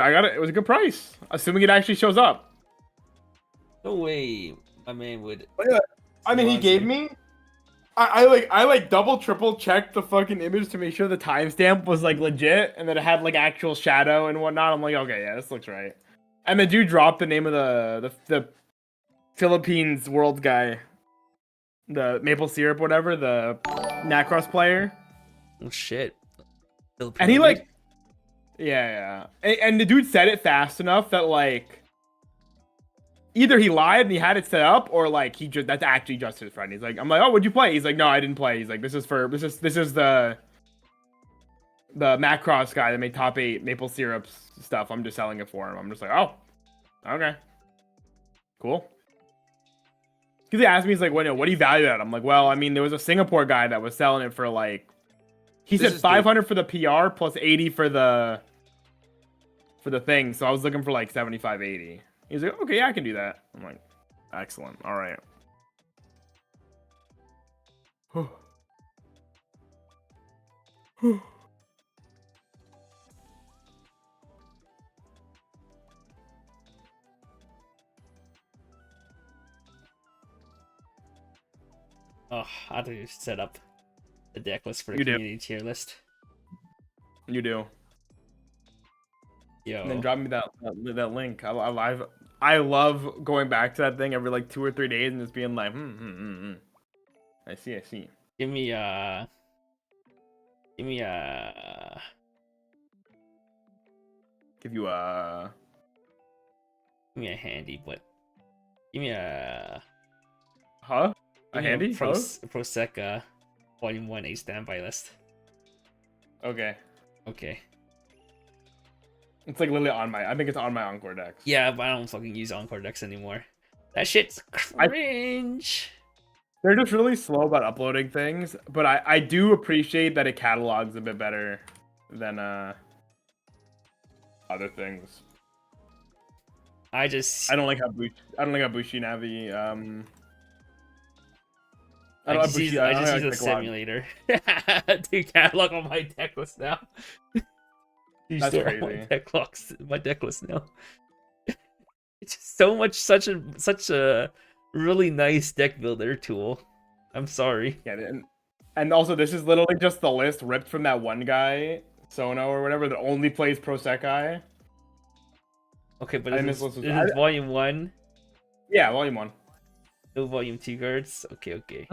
I got it. It was a good price, assuming it actually shows up. No way, my man would. Yeah. I mean, he gave me. I like double triple checked the fucking image to make sure the timestamp was like legit and that it had like actual shadow and whatnot. I'm like, okay, yeah, this looks right. And the dude dropped the name of the Philippines world guy, the maple syrup, whatever, the Macross player. Oh shit. And he like, yeah. And the dude said it fast enough that like, either he lied and he had it set up, or like that's actually just his friend. He's like, I'm like, oh, what'd you play? He's like, no, I didn't play. He's like, this is the Macross guy that made top 8 maple syrup stuff. I'm just selling it for him. I'm just like, oh, okay, cool. Because he asked me, he's like, what do you value that? I'm like, well, I mean, there was a Singapore guy that was selling it for like, he said 500 for the PR plus 80 for the thing. So I was looking for like 75, 80. He's like, okay, yeah, I can do that. I'm like, excellent. All right. Oh, how do you set up the deck list for the community tier list? You do. Yo. And then drop me that link. I love going back to that thing every like 2 or 3 days and just being like, I see. Give me Give you a handy, but give me a handy Prosecco Volume 1 A standby list. Okay. It's like literally I think it's on my Encore decks. Yeah, but I don't fucking use Encore decks anymore. That shit's cringe. They're just really slow about uploading things, but I do appreciate that it catalogs a bit better than other things. I don't like how Bushi Navi I just use a simulator to catalog on my deck list now. That's crazy. My deck list now. It's just such a really nice deck builder tool. I'm sorry. Yeah, and also this is literally just the list ripped from that one guy, Sono or whatever, that only plays Prosecco. Okay, but this is Volume 1? Yeah, Volume 1. No Volume 2 cards? Okay.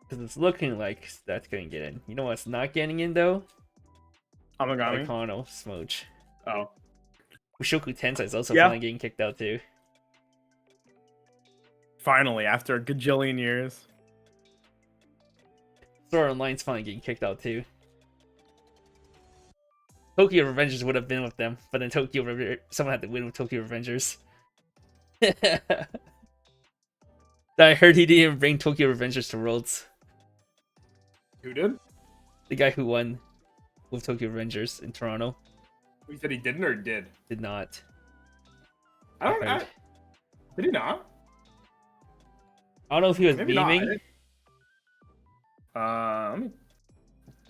Because it's looking like that's gonna get in. You know what's not getting in though? Amagami. Icano Smoach. Oh. Ushoku Tensei is also finally getting kicked out too. Finally, after a gajillion years. Sword Online's finally getting kicked out too. Tokyo Revengers would have been with them, but then someone had to win with Tokyo Revengers. I heard he didn't even bring Tokyo Revengers to Worlds. Who did? The guy who won with Tokyo Revengers in Toronto. He said he didn't or did? Did not. Did he not? I don't know if he was beaming.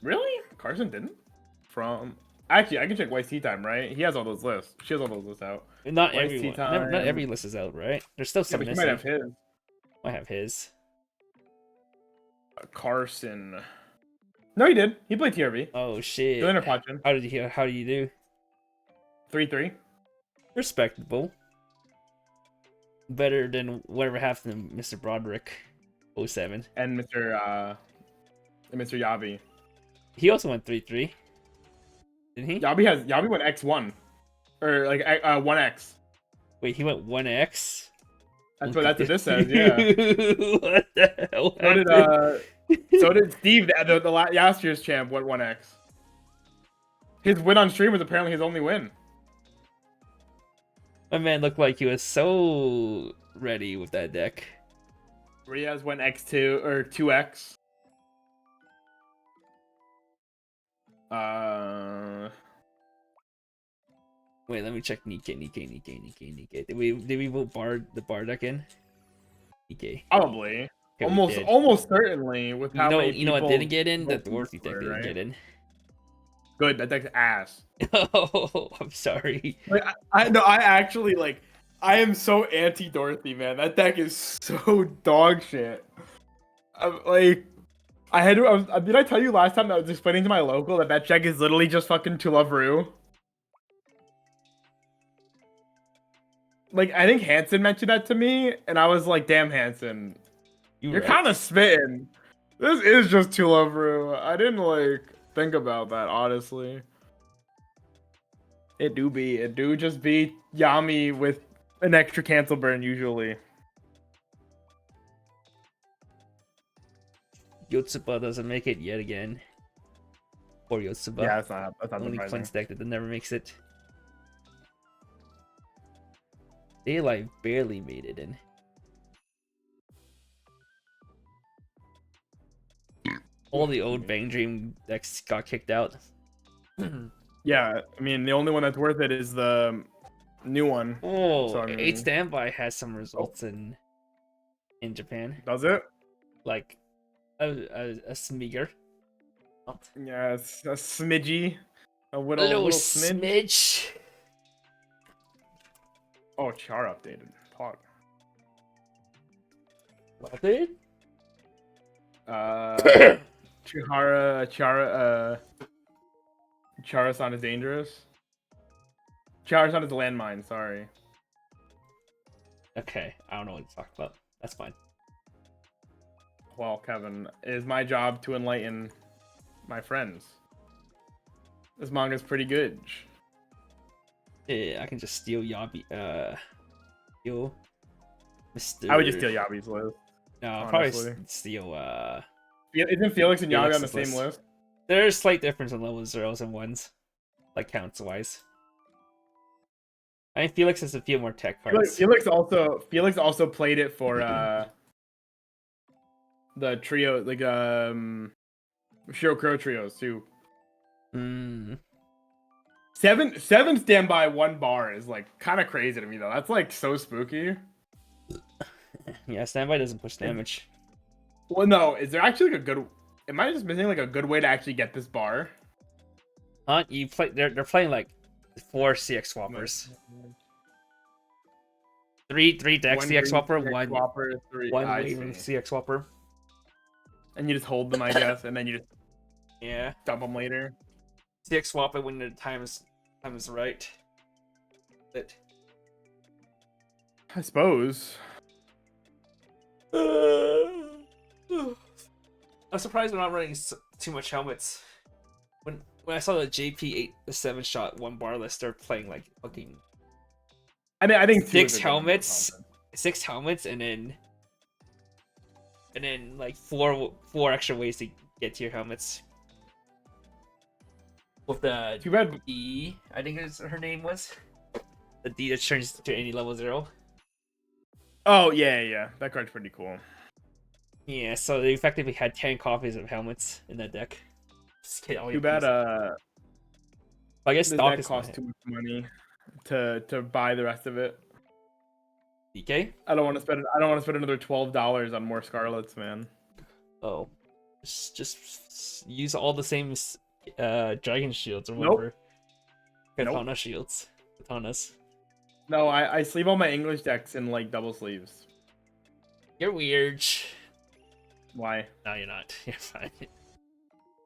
Really? Carson didn't? Actually, I can check Weiss Tea Time, right? He has all those lists. She has all those lists out. Not everyone. Not every list is out, right? There's still some missing. He might have his. Might have his. Carson. No, he did. He played TRV. Oh shit. How did you do? 3-3. Respectable. Better than whatever happened to Mr. Broderick 07. And Mr. Yavi. He also went 3-3. Didn't he? Yavi went X1. Or like 1X. Wait, he went 1X? That's what this says, yeah. What the hell? So did Steve, the last year's champ, went 1X. His win on stream was apparently his only win. My man looked like he was so ready with that deck. Riaz went X2 or 2X. Wait, let me check Nikkei. Did we vote the bar deck in? Nikkei. Probably. Okay, almost certainly with how many people... You know what didn't get in? The Dwarfy deck didn't get in. good. That deck's ass. Oh, I'm sorry. Like, I no, I actually like. I am so anti Dorothy, man. That deck is so dog shit. I'm, like, I had to. Did I tell you last time that I was explaining to my local that deck is literally just fucking To Love Rue? Like, I think Hanson mentioned that to me, and I was like, "Damn, Hanson, you're Right. kind of spitting. This is just To Love Rue." I didn't like think about that honestly. It do just be Yami with an extra cancel burn usually. Yotsuba doesn't make it yet again. Poor Yotsuba. Yeah, that's not Only surprising. Quince deck that never makes it. They like barely made it in. All the old Bang Dream decks got kicked out. Yeah, I mean the only one that's worth it is the new one. Oh, So, I mean- 8 Standby has some results in Japan. Does it? Like a smigger. Yeah, it's a smidgy, a A little, little smidge. smidge. Oh, Char updated. Fuck. What did? Chara-san is dangerous. Chara-san is a landmine, sorry. Okay, I don't know what to talk about. That's fine. Well, Kevin, it is my job to enlighten my friends. This manga's pretty good. Yeah, I can just steal Yabi. Steal Mr. I would just steal Yabi's list. No, I'll honestly. probably steal. Isn't Felix and Yabi on the Felix's same list? There's slight difference in level 0s and 1s, like counts wise. I think Felix has a few more tech cards. Felix also played it for the trio, like Shiro Crow trios too. Mm. Seven standby 1 bar is like kind of crazy to me though. That's like so spooky. Yeah, standby doesn't push damage. Well, no, is there actually like a good? Am I just missing like a good way to actually get this bar? Huh? You play? They're playing like 4 CX swappers. 3 decks One CX swapper, green one swapper, three. one I wave see. CX swapper. And you just hold them, I guess, and then you just Yeah, dump them later. CX swap it when the time is right. But I suppose. I'm surprised we're not running too much helmets. When I saw the JP 7 shot 1 bar list, they're playing like fucking I mean, I think 6 helmets, 6 helmets, and then like four extra ways to get to your helmets. With the Too bad. D, I think her name was the D that turns to any level 0. Oh yeah. That card's pretty cool. Yeah, so they effectively had 10 copies of helmets in that deck. Just get all Too your bad. pieces. I guess The stock deck is costs too much money to buy the rest of it. DK. I don't want to spend another $12 on more Scarlets, man. Oh, just use all the same dragon shields or Nope. whatever. Katana Nope. shields. Katanas. No, I sleeve all my English decks in like double sleeves. You're weird. Why? No, you're not. You're fine.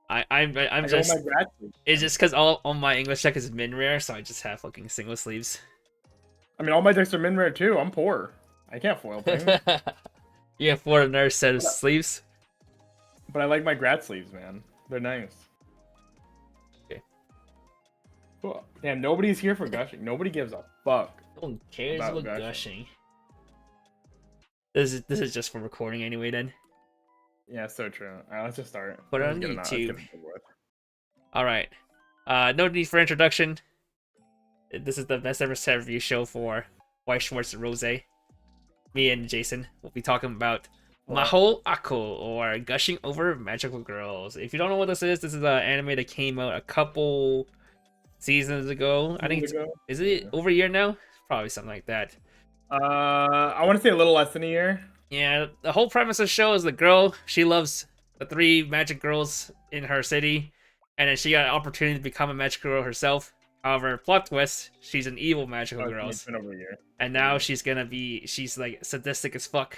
I'm I go just. with my grad sleeve. It's just because all my English deck is min rare, so I just have fucking single sleeves. I mean, all my decks are min rare too. I'm poor. I can't foil things. You have 4 another set of sleeves. But I like my grad sleeves, man. They're nice. Okay. Cool. Damn, nobody's here for gushing. Nobody gives a fuck. No one cares About about gushing. gushing. This is just for recording anyway. Then. Yeah, so true. Alright, let's just start. Put it Let's on get let's YouTube. get it over with. All right. No need for introduction. This is the best ever set review show for Weiss, Schwarz, and Rose. Me and Jason will be talking about Mahou Ako, or Gushing Over Magical Girls. If you don't know what this is an anime that came out a couple seasons ago. I think is it over a year now? Probably something like that. I want to say a little less than a year. Yeah, the whole premise of the show is the girl, she loves the 3 magic girls in her city, and then she got an opportunity to become a magical girl herself. However, plot twist, she's an evil magical girl, It's been over a year. and now she's like sadistic as fuck,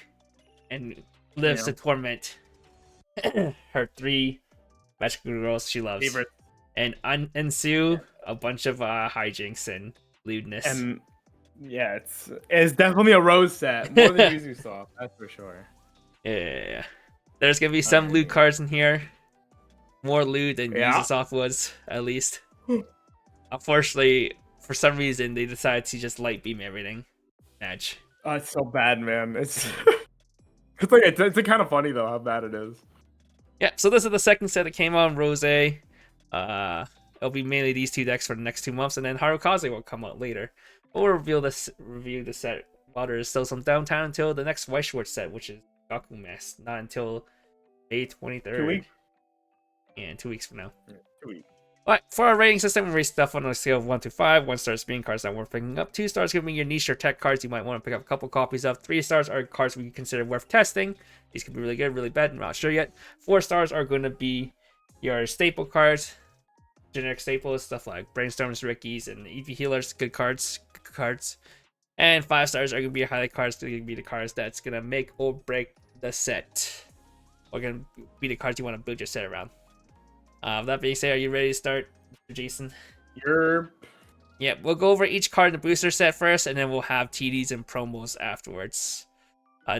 and lives to torment her 3 magical girls she loves, Favorite. and ensue a bunch of hijinks and lewdness. And yeah, it's definitely a Rose set, more than Yuzu Soft, that's for sure. Yeah, there's gonna be some loot cards in here, more loot than Yuzu Soft was, at least. Unfortunately, for some reason, they decided to just light beam everything. Match. Oh, it's so bad, man. It's it's like it's kind of funny though how bad it is. Yeah, so this is the second set that came out on Rose. It'll be mainly these 2 decks for the next 2 months, and then Harukaze will come out later. We'll review the set while there is still some downtime until the next Weiss Schwarz set, which is Gaku Mask, not until May 23rd. 2 weeks? Yeah, in 2 weeks from now. Yeah, 2 weeks. But for our rating system, we rate stuff on a scale of 1 to 5. 1 star is being cards that worth picking up. 2 stars giving your niche or tech cards you might want to pick up a couple copies of. 3 stars are cards we consider worth testing. These could be really good, really bad, I'm not sure yet. 4 stars are going to be your staple cards, generic staples, stuff like Brainstorms, Rickies, and EV Healers, good cards. And 5 stars are going to be your highlight cards. They're going to be the cards that's going to make or break the set. Or going to be the cards you want to build your set around. That being said, are you ready to start, Jason? Yeah, we'll go over each card in the booster set first, and then we'll have TDs and promos afterwards.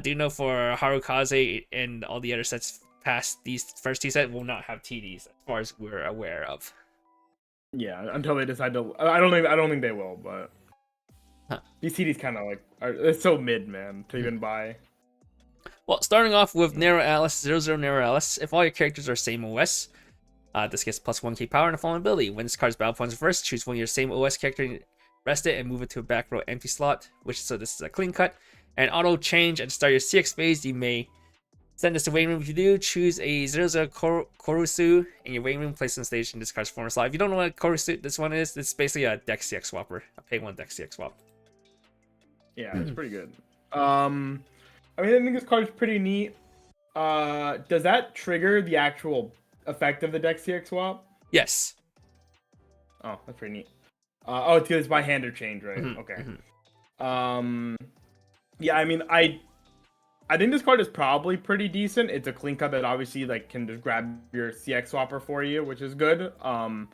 Do know for Harukaze and all the other sets past these first 2 sets will not have TDs, as far as we're aware of. Yeah, until they decide to. I don't think they will, but these TDs kind of like it's so mid, man, to even buy. Well, starting off with Nero Alice, 00 Nero Alice. If all your characters are same OS, this gets plus 1k power and a fallen ability. When this card's battle points reverse, choose one of your same OS character, rest it, and move it to a back row empty slot. So this is a clean cut. And auto change at the start of your CX phase, you may send this to waiting room. If you do, choose a 00 Korusu in your waiting room, place on stage, and discard former slot. If you don't know what Korusu this one is, it's basically a deck CX swapper, a pay 1 deck CX swap. Yeah, it's pretty good. I mean, I think this card's pretty neat. Does that trigger the actual effect of the deck CX swap? Yes. Oh, that's pretty neat. Oh, it's because it's by hand or change, right? Mm-hmm. Okay. Mm-hmm. Yeah, I mean, I think this card is probably pretty decent. It's a clean cut that obviously like can just grab your CX swapper for you, which is good. I'm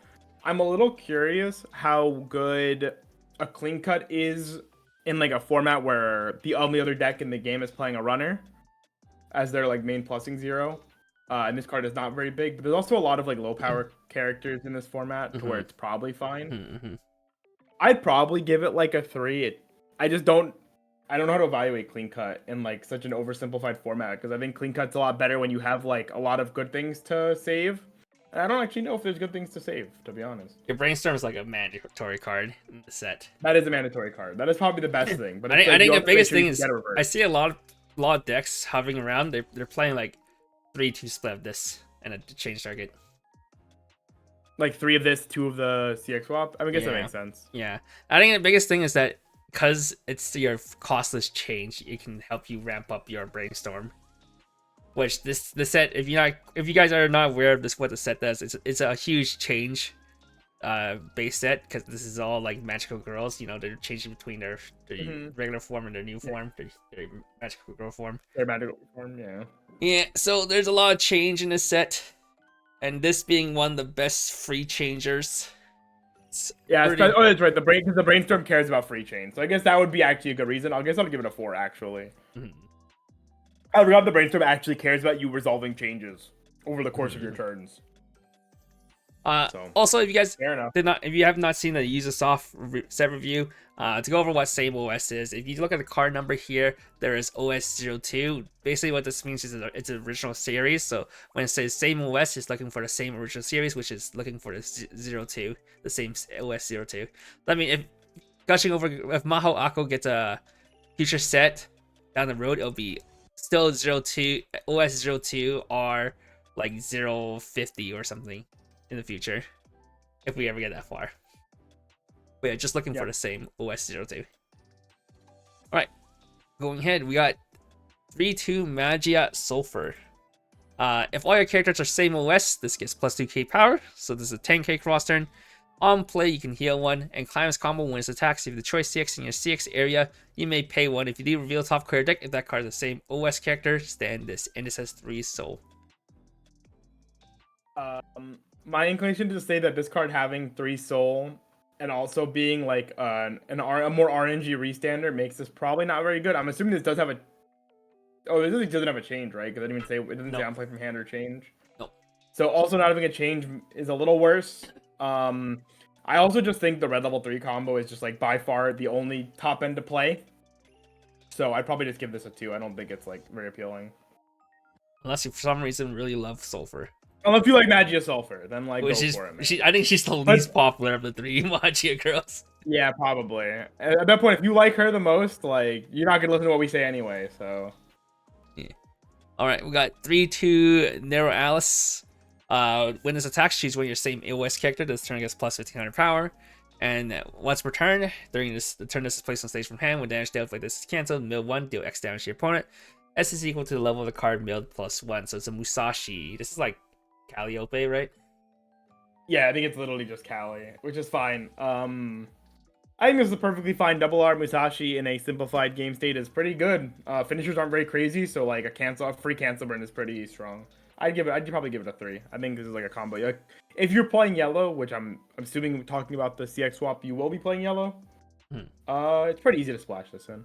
a little curious how good a clean cut is in like a format where the only other deck in the game is playing a runner as their like main plussing 0. And this card is not very big, but there's also a lot of like low power characters in this format to where it's probably fine. I'd probably give it like a 3. I don't know how to evaluate clean cut in like such an oversimplified format, because I think clean cut's a lot better when you have like a lot of good things to save. And I don't actually know if there's good things to save, to be honest. Your Brainstorm is like a mandatory card in the set. That is a mandatory card. That is probably the best thing. But I think the biggest thing is I see a lot of decks hovering around. They're playing like 3-2 split of this and a change target. Like 3 of this, 2 of the CX swap. I mean, I guess that makes sense. Yeah, I think the biggest thing is that because it's your costless change, it can help you ramp up your Brainstorm. Which the set, if you guys are not aware of this, what the set does, it's a huge change base set, because this is all like magical girls. You know, they're changing between their regular form and their new form, their magical girl form. Their magical form, yeah. Yeah, so there's a lot of change in this set, and this being one of the best free changers. Yeah, that's right. Because the Brainstorm cares about free change, so I guess that would be actually a good reason. I guess I'll give it a 4 actually. I forgot the Brainstorm actually cares about you resolving changes over the course of your turns. Also, if you guys if you have not seen the Use a Soft set review, to go over what same OS is, if you look at the card number here, there is OS02. Basically, what this means is it's an original series. So when it says same OS, it's looking for the same original series, which is looking for the 02, the same OS02. I mean, if Maho Ako gets a future set down the road, it'll be still 02, OS02 or like 050 or something in the future, if we ever get that far. But yeah, just looking for the same OS02. Alright, going ahead, we got 3-2 Magia Sulfur. If all your characters are same OS, this gets plus 2k power, so this is a 10k cross turn. On play, you can heal 1, and Climax combo when it's attacks. If you have the choice CX in your CX area, you may pay 1. If you do reveal top card deck, if that card is the same OS character, stand this, and this has 3 soul. My inclination to say that this card having 3 soul and also being like a more RNG restander makes this probably not very good. I'm assuming this does have a. Oh, this doesn't have a change, right? Because I didn't even say it doesn't say on play from hand or change. No. So also not having a change is a little worse. I also just think the red level 3 combo is just like by far the only top end to play. So I'd probably just give this a 2. I don't think it's like very appealing. Unless you for some reason really love Sulfur. Unless you like Magia Sulfur, then like Which go is, for it, man. I think she's the least popular of the 3 Magia girls. Yeah, probably. At that point, if you like her the most, like you're not gonna listen to what we say anyway. So. Yeah. All right, we got 3/2 Narrow Alice. When this attacks, choose one of your same AOS character. This turn gets plus 1500 power. And once per turn, during the turn this is placed on stage from hand, when damage dealt like this is cancelled, mill 1, deal X damage to your opponent. S is equal to the level of the card milled plus 1. So it's a Musashi. This is like Calliope, right? Yeah, I think it's literally just Callie, which is fine. I think this is a perfectly fine double R Musashi in a simplified game state is pretty good. Finishers aren't very crazy, so like a free cancel burn is pretty strong. I'd probably give it a 3. I think this is like a combo. Like, if you're playing yellow, which I'm assuming talking about the CX swap, you will be playing yellow. It's pretty easy to splash this in.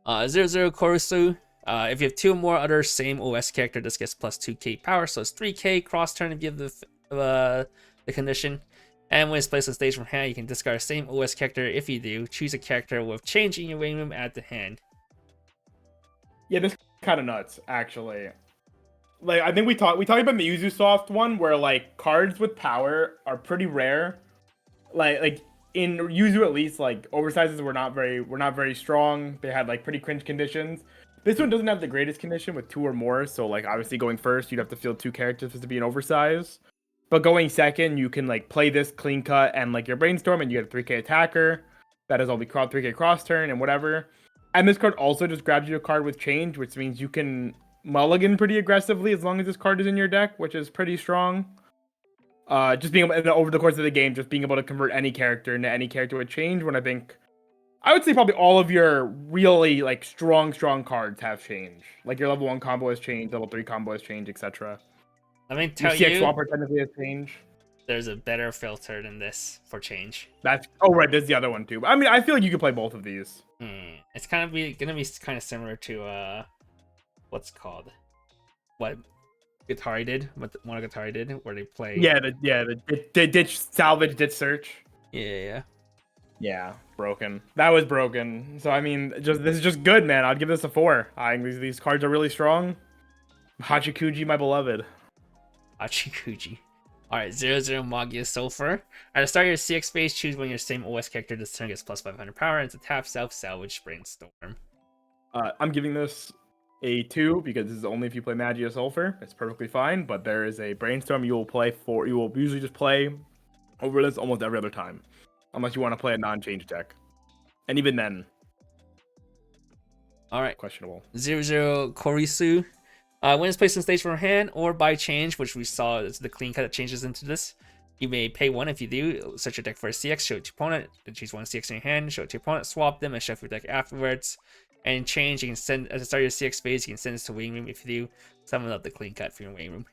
0/0 Korusu. If you have 2 or more other same OS character, this gets plus 2k power, so it's 3k cross turn if you have the condition. And when it's placed on stage from hand, you can discard the same OS character. If you do, choose a character with change in your waiting room, add to hand. Yeah, this is kind of nuts, actually. Like, I think we talked about the Uzusoft one, where like cards with power are pretty rare. Like in Yuzu at least, like oversizes were not very strong. They had like pretty cringe conditions. This one doesn't have the greatest condition with 2 or more, so like obviously going first, you'd have to field 2 characters to be an oversize. But going second, you can like play this clean cut and like your brainstorm, and you get a 3k attacker. That is all we call 3k cross turn and whatever. And this card also just grabs you a card with change, which means you can mulligan pretty aggressively as long as this card is in your deck, which is pretty strong. Just being able, over the course of the game, just being able to convert any character into any character with change. When I would say probably all of your really like strong cards have change. Like your level 1 combo has change, level 3 combo has change, etc. Let me tell your you, CX swapper technically has change. There's a better filter than this for change. Right, there's the other one too. I mean, I feel like you could play both of these. It's gonna be kind of similar to what's called what Guitari did, what Monogatari did, where they play. The ditch salvage, ditch search. Yeah. Broken. That was broken. So I mean, this is just good, man. I'd give this a 4. I think these cards are really strong. Hachikuji, my beloved. Hachikuji. Alright, 0/0 Magia Sulfur. At the start of your CX phase, choose one of your same OS character. This turn gets plus 500 power, and it's a tap salvage brainstorm. I'm giving this a 2 because this is only if you play Magia Sulfur. It's perfectly fine, but there is a brainstorm you will usually just play over this almost every other time. Unless you want to play a non-change deck. And even then. Alright. Questionable. 0/0 Korisu. When it's placed on stage from hand or by change, which we saw is the clean cut that changes into this, you may pay 1 if you do. Search your deck for a CX, show it to your opponent, then choose one CX in your hand, show it to your opponent, swap them, and shuffle your deck afterwards. And change, you can send, at the start of your CX phase, you can send this to waiting room. If you do, summon up the clean cut for your waiting room.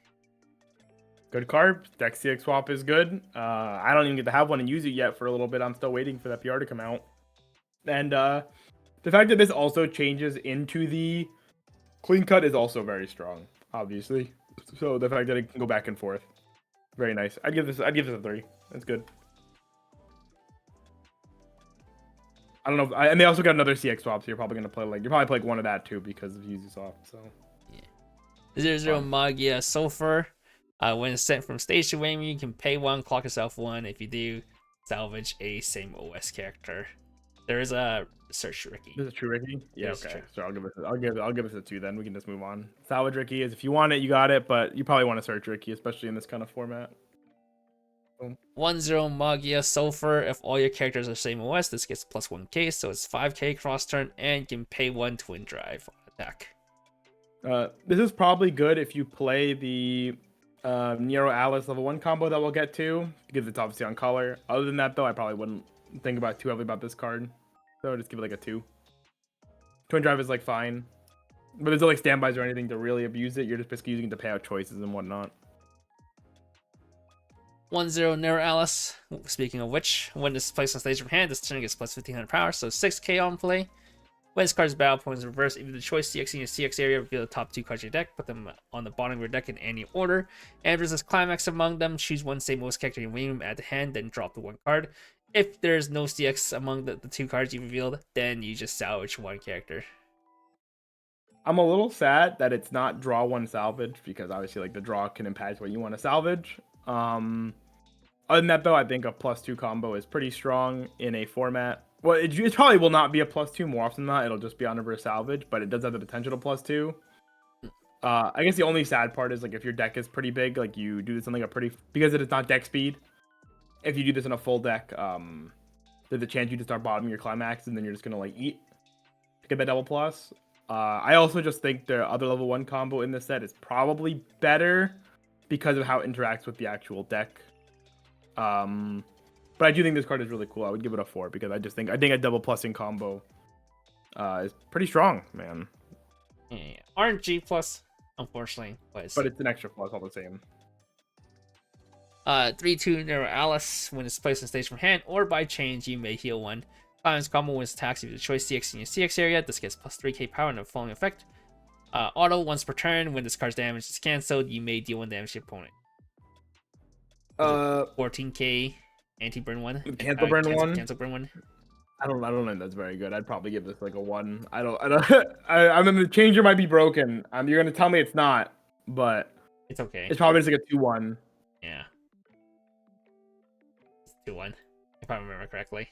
Good card. Deck CX swap is good. I don't even get to have one and use it yet for a little bit. I'm still waiting for that PR to come out. And the fact that this also changes into the clean cut is also very strong, obviously. So the fact that it can go back and forth, very nice. I'd give this a 3. That's good. I don't know. And they also got another CX swap, so you're probably play one of that too because of Uzusoft. So yeah. 0/0 Magia Sulfur. When it's sent from stage to waiting room, you can pay 1, clock yourself 1. If you do, salvage a same OS character. There is a search Ricky. This is true Ricky. Yeah, okay. So I'll give it a 2 then. We can just move on. Salvage Ricky is if you want it, you got it, but you probably want to search Ricky, especially in this kind of format. 1/0 Magia Sulfur. If all your characters are same OS, this gets plus 1k, so it's 5k cross turn, and you can pay 1 Twin Drive on attack. This is probably good if you play the Nero Alice level 1 combo that we'll get to, because it's obviously on color. Other than that, though, I probably wouldn't think about too heavily about this card. So just give it like a 2. Twin Drive is like fine. But there's no like standbys or anything to really abuse it. You're just basically using it to pay out choices and whatnot. 1-0 Nero Alice. Speaking of which, when this is placed on stage from hand, this turn gets plus 1500 power, so 6k on play. When this card's battle points in reverse, if the choice CX in your CX area, reveal the top 2 cards of your deck, put them on the bottom of your deck in any order. And if there's this climax among them, choose one same most character in your waiting room, add to hand, then drop the 1 card. If there's no CX among the 2 cards you revealed, then you just salvage 1 character. I'm a little sad that it's not draw 1 salvage, because obviously like the draw can impact what you want to salvage. Other than that, though, I think a +2 combo is pretty strong in a format. Well, it probably will not be a +2 more often than not. It'll just be on reverse salvage, but it does have the potential to +2. I guess the only sad part is like if your deck is pretty big, like you do this on like a pretty, because it is not deck speed. If you do this in a full deck, there's a chance you just start bottoming your climax, and then you're just gonna like eat to get that double plus. I also just think the other level 1 combo in this set is probably better because of how it interacts with the actual deck. But I do think this card is really cool. I would give it a 4 because I think a double plussing combo is pretty strong, man. Yeah. RNG plus, unfortunately, but it's an extra plus all the same. 3-2 Nero Alice. When it's placed on stage from hand or by change, you may heal 1. Climax combo when it's attacks, if you choice CX in your CX area, this gets plus 3k power and the following effect. Auto once per turn. When this card's damage is cancelled, you may deal 1 damage to your opponent. 14k anti-burn 1. Cancel burn 1. Cancel burn 1. I don't know if that's very good. I'd probably give this like a 1. I mean, the changer might be broken. You're gonna tell me it's not, but it's okay. It's probably just like a 2-1. Yeah. It's 2-1, if I remember correctly.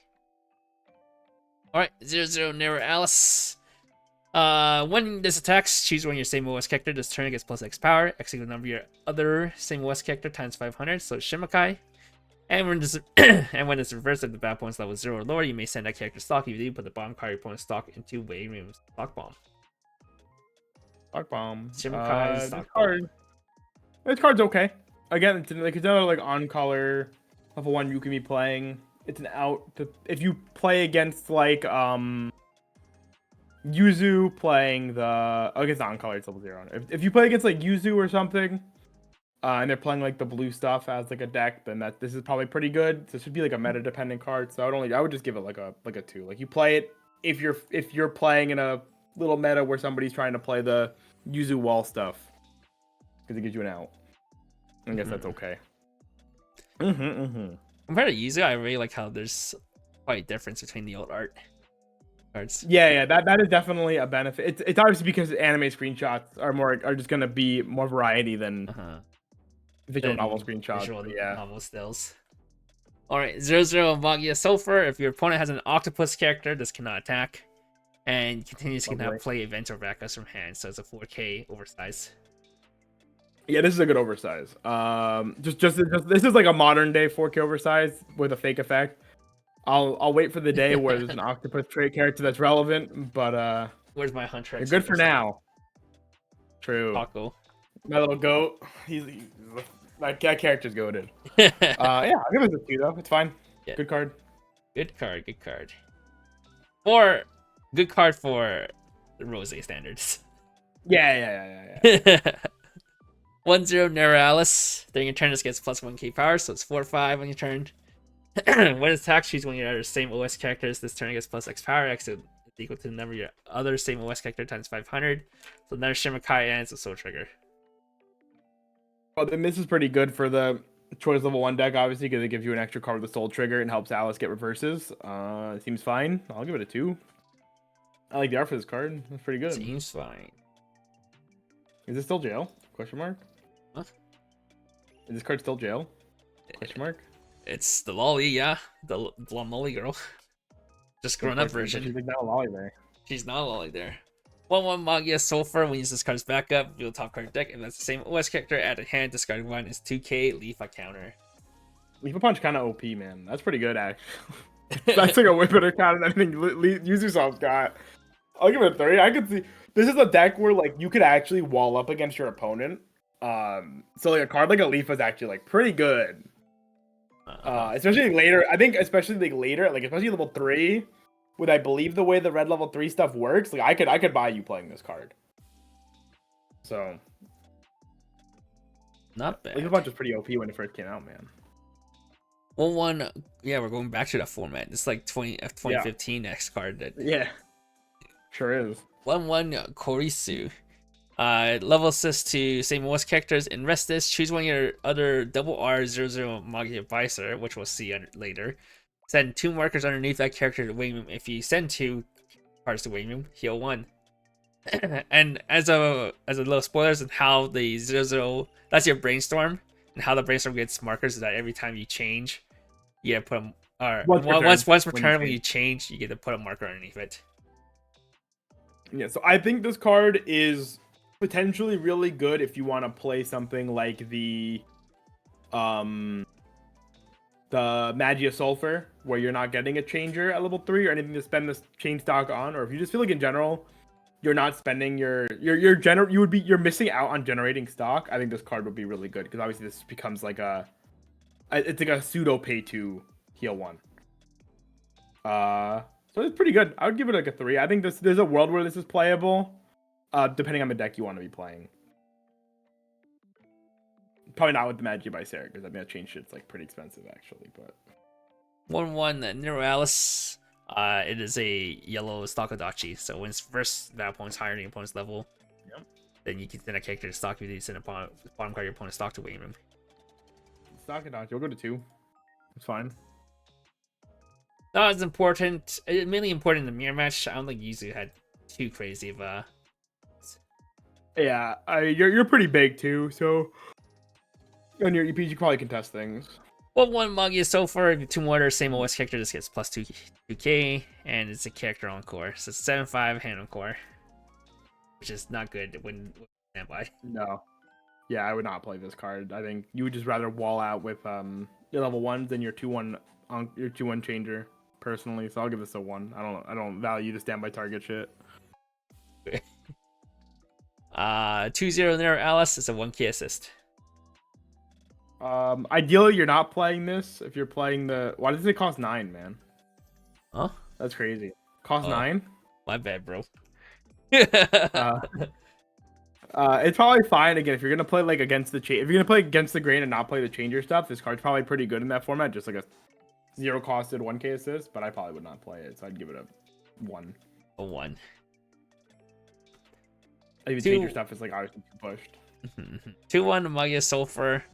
Alright, 0-0 Nero Alice. When this attacks, choose one of your same OS character. This turn gets plus X power. X equals the number of your other same OS character times 500. So Shimakai. And when this it's reversed, if the battle points level 0 or lower, you may send that character stock. If you do, put the bottom card of your opponent's stock into waiting room's stock bomb. Stock bomb. Shimakai stock bomb. This card's okay. Again, it's another like on color level 1 you can be playing. It's an out to, if you play against like Yuzu playing the, I guess not on color, it's level 0. If you play against like Yuzu or something, and they're playing like the blue stuff as like a deck, then this is probably pretty good. This would be like a meta dependent card, so I would just give it like a 2. Like you play it if you're playing in a little meta where somebody's trying to play the Yuzu wall stuff, because it gives you an out. I guess that's okay. Compared to Yuzu, I really like how there's quite a difference between the old art cards. Yeah, that is definitely a benefit. It's obviously because anime screenshots are just gonna be more variety than visual novel screenshots. Visual novel stills. Alright, 0-0 Magia Sulfur. If your opponent has an octopus character, this cannot attack. And continuously cannot play events or backups from hand, so it's a 4k oversize. Yeah, this is a good oversize. Just this is like a modern day 4k oversize with a fake effect. I'll wait for the day where there's an octopus trait character that's relevant, but where's my Huntress? Good for now. True. Taco. My little goat. That character's goated. Yeah, I'll give it a 2 though. It's fine. Yeah. Good card. Good card. Or good card for the Rose standards. Yeah. 1-0 Nero Alice. During your turn, this gets plus 1k power, so it's 4-5 on your turn. When it's attacked, choose one of your other same OS characters. This turn gets plus X power. X is equal to the number of your other same OS character times 500. So another Shimakai and it's a soul trigger. Well, then this is pretty good for the choice level 1 deck, obviously, because it gives you an extra card with the soul trigger and helps Alice get reverses. It seems fine. I'll give it a 2. I like the art for this card. That's pretty good. Seems fine. Is this still jail? Question mark. What? Is this card still jail? Question mark. It's the lolly, yeah. The lolly girl. Just grown up version. She's like not a lolly there. She's not a lolly there. 1-1 Magia Sulfur. When you use this card's backup, reveal top card of deck. If that's the same OS character, add a hand. Discard 1 is 2k. Leave a counter. Leave a punch kind of OP, man. That's pretty good, actually. That's like a way better counter than anything Yuzu-san's got. I'll give it a 3. I could see This is a deck where like you could actually wall up against your opponent. So like a card like a Leaf is actually like pretty good. Especially later. I think especially like later, like especially level 3, with I believe the way the red level 3 stuff works, like I could buy you playing this card. So not bad. Leaf Punch was pretty OP when it first came out, man. Well, yeah, we're going back to that format. It's like 2015 X card that. Yeah, sure is. 1/1 Korisu. Level assist to same Weiss characters. In Restless, choose one of your other double R00 Magi Advisor, which we'll see later. Send 2 markers underneath that character to wing room. If you send 2 cards to wing room, heal 1. And as a little spoilers on how the 00, that's your brainstorm, and how the brainstorm gets markers is that every time you change, you get to put them. Or once per turn when you change, you get to put a marker underneath it. Yeah, so I think this card is potentially really good if you want to play something like the Magia Sulfur, where you're not getting a changer at level 3 or anything to spend this chain stock on, or if you just feel like in general you're not spending you're missing out on generating stock. I think this card would be really good because obviously this becomes like it's like a pseudo pay to heal 1. So it's pretty good. I would give it like a 3. I think there's a world where this is playable, depending on the deck you want to be playing. Probably not with the Magi by Sarah, because I mean that change shit's like pretty expensive actually. But 1/1 Neuralis. It is a yellow Stalkadachi. So when it's first that opponent's higher than the opponent's level, then you can send a character to stock. You send a bottom card of your opponent's stock to waiting room. Stalkadachi, we'll go to 2. It's fine. Not as important. Mainly important in the mirror match. I don't think Yuzu had too crazy of a. Yeah, you're pretty big too, so on your EPs you can probably contest things. 1/1 Magia Sulfur. 2 mortar, same OS character just gets plus 2k, and it's a character encore. So it's 7/5 hand encore, which is not good when standby. No, yeah, I would not play this card. I think you would just rather wall out with your level 1s than your 2/1 changer. Personally, so I'll give this a 1. I don't value the standby target shit. 2/0 Nero Alice is a 1k assist. Ideally you're not playing this. If you're playing the, why does it cost 9, man? Huh? That's crazy. Cost 9? My bad, bro. It's probably fine. Again, if you're gonna play like against the if you're gonna play against the grain and not play the changer stuff, this card's probably pretty good in that format. Just like a 0 costed 1k assist, but I probably would not play it, so I'd give it a 1. A 1. I think the changer stuff is like obviously too pushed. 2/1 Magia Sulfur.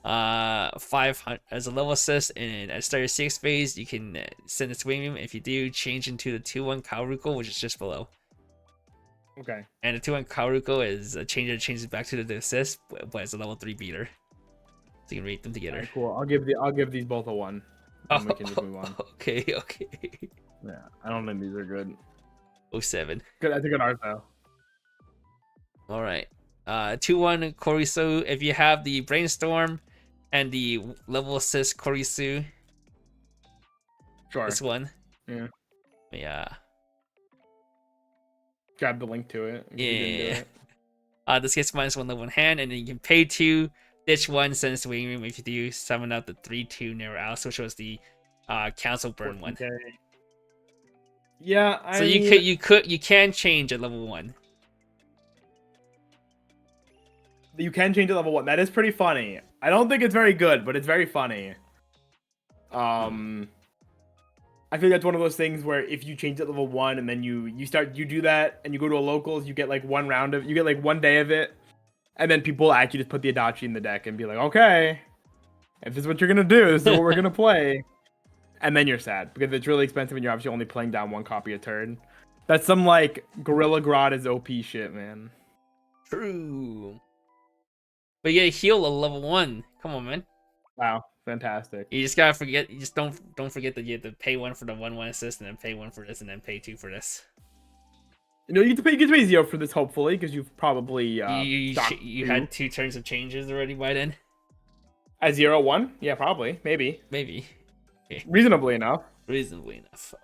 500 as a level assist, and at start your 6th phase, you can send a swing room. If you do, change into the 2/1 Kaoruko, which is just below. Okay. And the 2/1 Kaoruko is a changer that changes back to the assist, but it's a level 3 beater. So you can rate them together. Right, cool. I'll give these both a 1. And we can just move on. Okay. Yeah, I don't think these are good. 07. Good. That's a good art though. All right. 2/1 Korisu. If you have the brainstorm and the level assist Korisu, Sure. this one. Yeah. Grab the link to it. Yeah. This gets -1 level in hand, and then you can pay 2, ditch 1, send it to waiting room. If you do, summon out the 3/2 Nero Alice, which was the Council Burn one. Yeah. So you can change at level 1. You can change to level 1. That is pretty funny. I don't think it's very good, but it's very funny. I think that's one of those things where if you change it level 1 and then you do that and you go to a locals, you get like one day of it, and then people actually just put the Adachi in the deck and be like, okay, if this is what you're gonna do, this is what we're gonna play, and then you're sad because it's really expensive and you're obviously only playing down 1 copy a turn. That's some like Gorilla Grodd is OP shit, man. True. But you gotta heal a level 1. Come on, man. Wow, fantastic. You just gotta forget. You just don't forget that you have to pay 1 for the 1/1 assist, and then pay 1 for this, and then pay 2 for this. You know, you get to pay 0 for this hopefully because you've probably you had 2 turns of changes already by then. At 0/1, yeah, probably, maybe. Okay. Reasonably enough.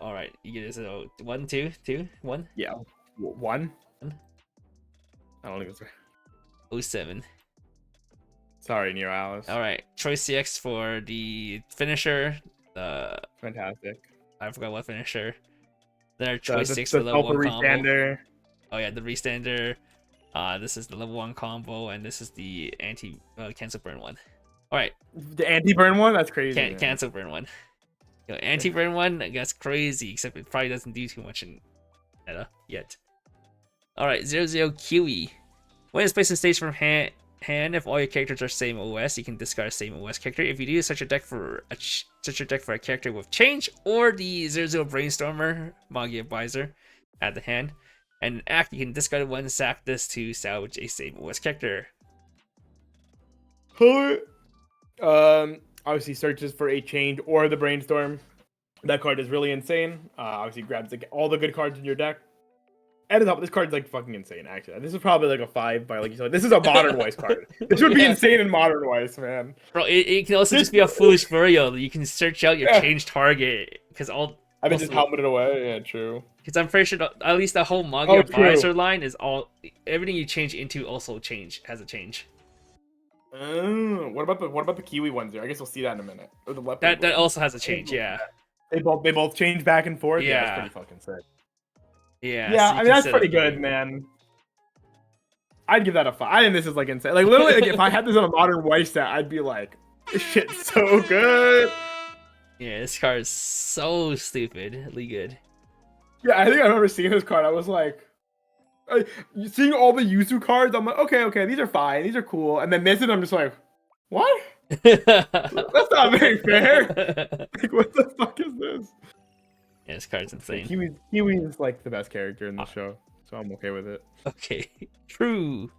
All right, you get this. 1, 2, 2, 1. Yeah, 1. I don't think that's right. Oh 07. Sorry, Neo Alice. All right, Choice CX for the finisher. Fantastic. I forgot what finisher. Then The Choice 6 for level Sulfur 1 combo. Restander. Oh yeah, the restander. This is the level 1 combo, and this is the anti cancel burn one. All right, The anti-burn one? That's crazy. man. cancel burn one. Yo, anti burn one, that's crazy. Except it probably doesn't do too much in meta yet. All right, 00 Kiwi. When it's placed in stage from hand, if all your characters are same OS, you can discard same OS character. If you do such a deck for a character with change, or the 00 Brainstormer Magi Advisor at the hand, and act, you can discard one, sack this to salvage a same OS character. Obviously searches for a change or the brainstorm. That card is really insane. Obviously grabs like all the good cards in your deck. At the top, this card's like fucking insane. Actually, this is probably like a 5 by like you said. This is a modern Weiss card. This would be insane in modern Weiss, man. Bro, it can also just be a foolish burial. You can search out your change target because all. I mean, just helmet it away. Yeah, true. Because I'm pretty sure at least the whole Magi Advisor line is all everything you change into also has a change. What about the Kiwi ones there? I guess we'll see that in a minute. Or the leopard. That also has a change. Yeah. They both change back and forth. Yeah, that's pretty fucking sick. Yeah. Yeah, so I mean that's pretty good, man. I'd give that a 5. I think this is like insane. Like literally, like, if I had this on a modern Weiss set, I'd be like, this shit's so good. Yeah, this card is so stupidly good. Yeah, I think I remember seeing this card. I was like, seeing all the Yuzu cards. I'm like, okay, these are fine, these are cool. And then this, and I'm just like, what? That's not very fair. Like, what the fuck is this? Yeah, this card's insane. Kiwi is like the best character in the show, so I'm okay with it. Okay, true.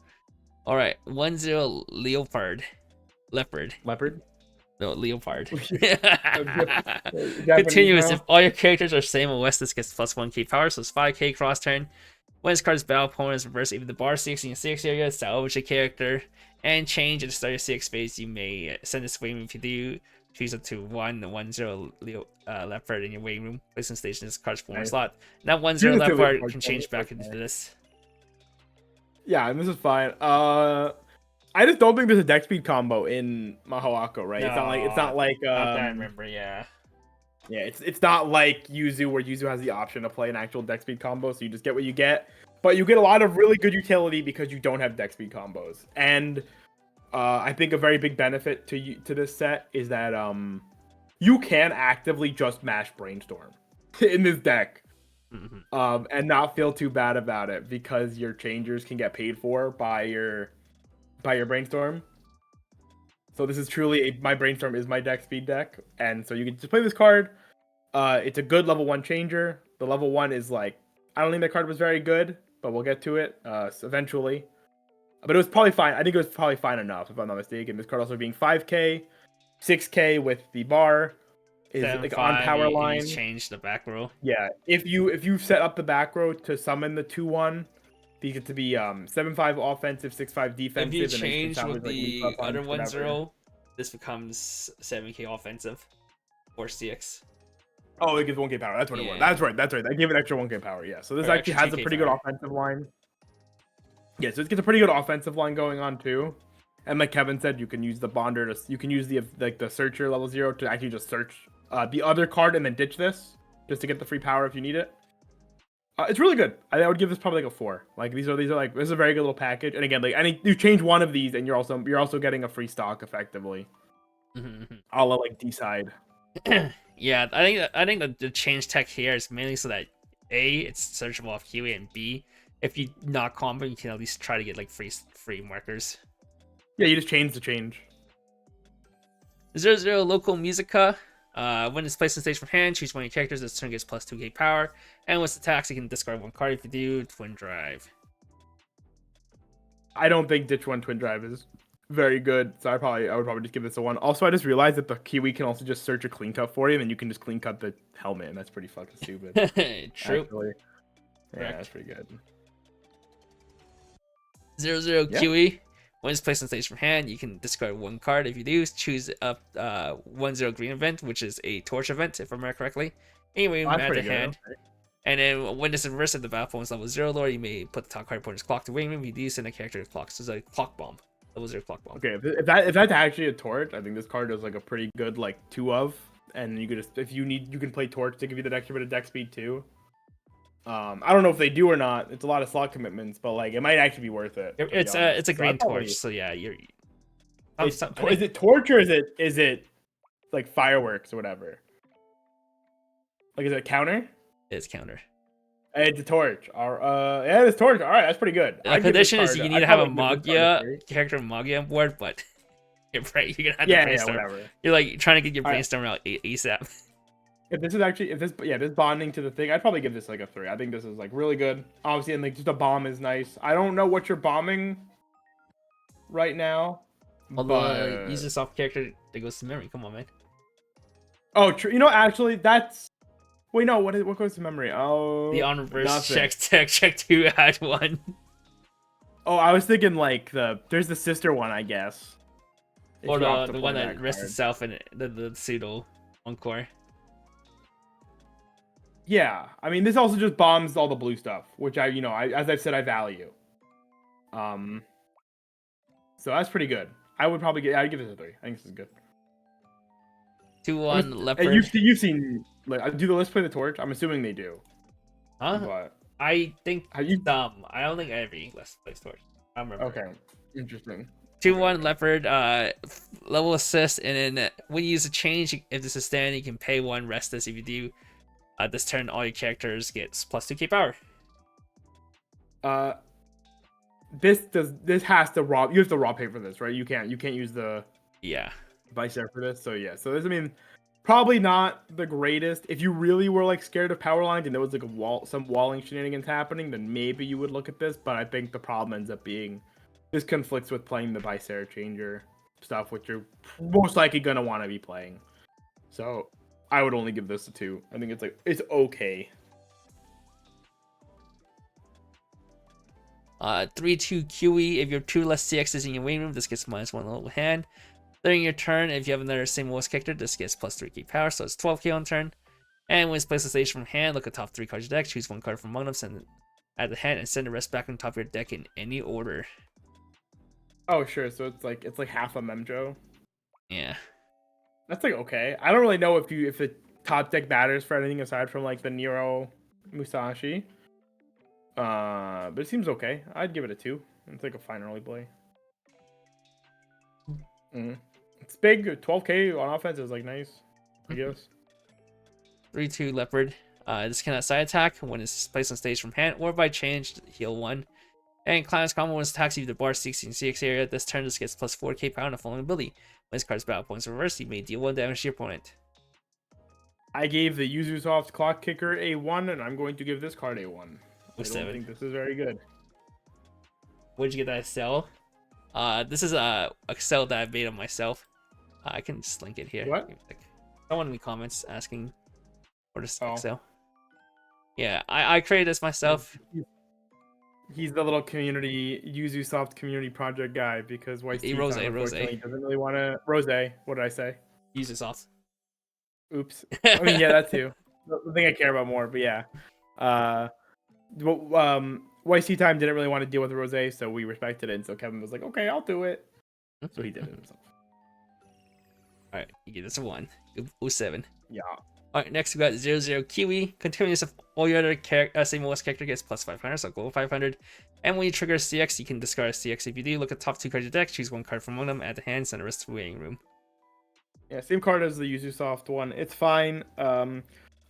All right, 1-0 Leopard. Leopard. No, Leopard. Continuous. If all your characters are same OS, this gets plus 1k power, so it's 5k cross turn. When this card's battle opponent is reversed, even the bar 6 in your 6 area, salvage a character, and change at the start of your 6 phase, you may send this wing. If you do, choose up to 1-0 Leo Leopard in your waiting room. Place in station this card's form slot. Now 1-0 Leopard can change back into this. Yeah, and this is fine. I just don't think there's a deck speed combo in Mahoako, right? No, it's not like not that I remember, yeah. Yeah, it's not like Yuzu, where Yuzu has the option to play an actual deck speed combo, so you just get what you get. But you get a lot of really good utility because you don't have deck speed combos. And I think a very big benefit to this set is that you can actively just mash Brainstorm in this deck. Mm-hmm. And not feel too bad about it because your changers can get paid for by your Brainstorm. So this is truly my Brainstorm is my deck speed deck, and so you can just play this card. It's a good level 1 changer. The level 1 is like, I don't think that card was very good, but we'll get to it eventually. But it was probably fine. I think it was probably fine enough, if I'm not mistaken. This card also being 5k, 6k with the bar is like on power line. Change the back row. Yeah, if you set up the back row to summon the 2/1. These get to be 7-5 offensive, 6-5 defensive. If you change and with the like other 1-0, this becomes 7k offensive or CX. Oh, it gives 1k power. That's what it was. That's right. I gave it extra 1k power. Yeah. So this actually has a pretty good offensive line. Yeah. So it gets a pretty good offensive line going on too. And like Kevin said, you can use the bonder you can use the searcher level 0 to actually just search the other card and then ditch this just to get the free power if you need it. It's really good. I would give this probably like a 4. Like these are like, this is a very good little package. And again, like you change one of these and you're also getting a free stock effectively. I'll like decide. Yeah, I think that the change tech here is mainly so that A, it's searchable off Kiwi, and B, if you not combo, you can at least try to get like free markers. Yeah, you just change the change. 0-0 Local Musica. When it's placed in stage from hand, choose one of your characters. This turn gets plus 2k power. And with attacks, you can discard one card if you do. Twin Drive. I don't think Ditch 1 Twin Drive is very good, so I would probably just give this a 1. Also, I just realized that the Kiwi can also just search a clean cut for you, and then you can just clean cut the helmet, and that's pretty fucking stupid. True. Actually. Yeah, that's pretty good. 0-0 Kiwi. When it's placed on stage from hand, you can discard one card. If you do, choose a 1-0 green event, which is a torch event, if I remember correctly. Anyway, add to hand. And then when it's reversed at the battle opponent's level 0 lore, you may put the top card opponent's clock to wing room. If you do, send a character to clock. So it's like clock bomb. Level 0 clock bomb. Okay, if that's actually a torch, I think this card does like a pretty good like 2 of, and you could just if you need you can play torch to give you that extra bit of deck speed too. I don't know if they do or not. It's a lot of slot commitments, but like it might actually be worth it. It's a green torch, so yeah, you're. Is it torch or is it like fireworks or whatever? Like is it counter? It's counter. It's a torch. Yeah, it's torch. All right, that's pretty good. The condition is you need to have a Magia character Magia on board, but you're right. You're gonna have to brainstorm. Whatever. You're like trying to get your brainstorm out ASAP. If this is actually this bonding to the thing, I'd probably give this like a 3. I think this is like really good. Obviously, and like just a bomb is nice. I don't know what you're bombing right now. Although use a soft character that goes to memory. Come on, man. Oh, true. You know, actually, that's. Wait, no. What goes to memory? Oh, the on reverse check 2 add 1. Oh, I was thinking like there's the sister one, I guess. Or the one that rests itself in the pseudo encore. Yeah, I mean, this also just bombs all the blue stuff, which as I've said, I value. So that's pretty good. I'd give this a 3. I think this is good. 2/1 leopard. You've seen do the list play the torch? I'm assuming they do. Huh? But I think I don't think every list plays torch. I remember. Okay, interesting. 2/1 leopard, level assist, and then when you use a change, if this is stand, you can pay 1, rest this. If you do, this turn all your characters gets plus 2k power. This has to raw. You have to raw pay for this, right? You can't use the Weiss for this. So yeah, so this, I mean, probably not the greatest. If you really were like scared of power lines and there was like some walling shenanigans happening, then maybe you would look at this. But I think the problem ends up being this conflicts with playing the Weiss changer stuff, which you're most likely gonna want to be playing. So I would only give this a 2. I think it's okay. 3/2 QE. If you have 2 less CXs in your wing room, this gets -1 level hand. During your turn, if you have another same Weiss character, this gets plus 3k power, so it's 12k on turn. And when it's placed on stage from hand, look at top 3 cards of your deck, choose 1 card from among them, send it at the hand, and send the rest back on top of your deck in any order. Oh sure, so it's like half a Memjo. Yeah. That's like okay. I don't really know if the top deck matters for anything aside from like the Nero Musashi. But it seems okay. I'd give it a 2. It's like a fine early play. It's big. 12k on offense is like nice, I guess. 3/2 leopard. This cannot side attack when it's placed on stage from hand or by change, heal 1. And Clown's combo when it attacks you the bar 16 CX area. This turn this gets plus 4k power on the following ability. When this card's battle points reversed, you may deal 1 damage to your opponent. I gave the Yuzu Soft Clock Kicker a 1, and I'm going to give this card a 1. I don't think this is very good. Where'd you get that cell? This is a cell that I made of myself. I can just link it here. What? Someone in the comments asking for this cell. Yeah, I created this myself. He's the little community Yuzu Soft community project guy because Weiss Rose doesn't really want to Rose. What did I say? Yuzu Soft. Oops. I mean, yeah, that too. The thing I care about more, but yeah. Weiss time didn't really want to deal with Rose, so we respected it, and so Kevin was like, "Okay, I'll do it." So he did it himself. All right, you give this a 1. 07. Yeah. All right, next we got 00 Kiwi. Continuous of all your other same Weiss character gets plus 500, so go 500. And when you trigger a CX, you can discard a CX. If you do, look at the top 2 cards of your deck, choose 1 card from among them, add the hand, send the rest to the waiting room. Yeah, same card as the Yuzu Soft one. It's fine.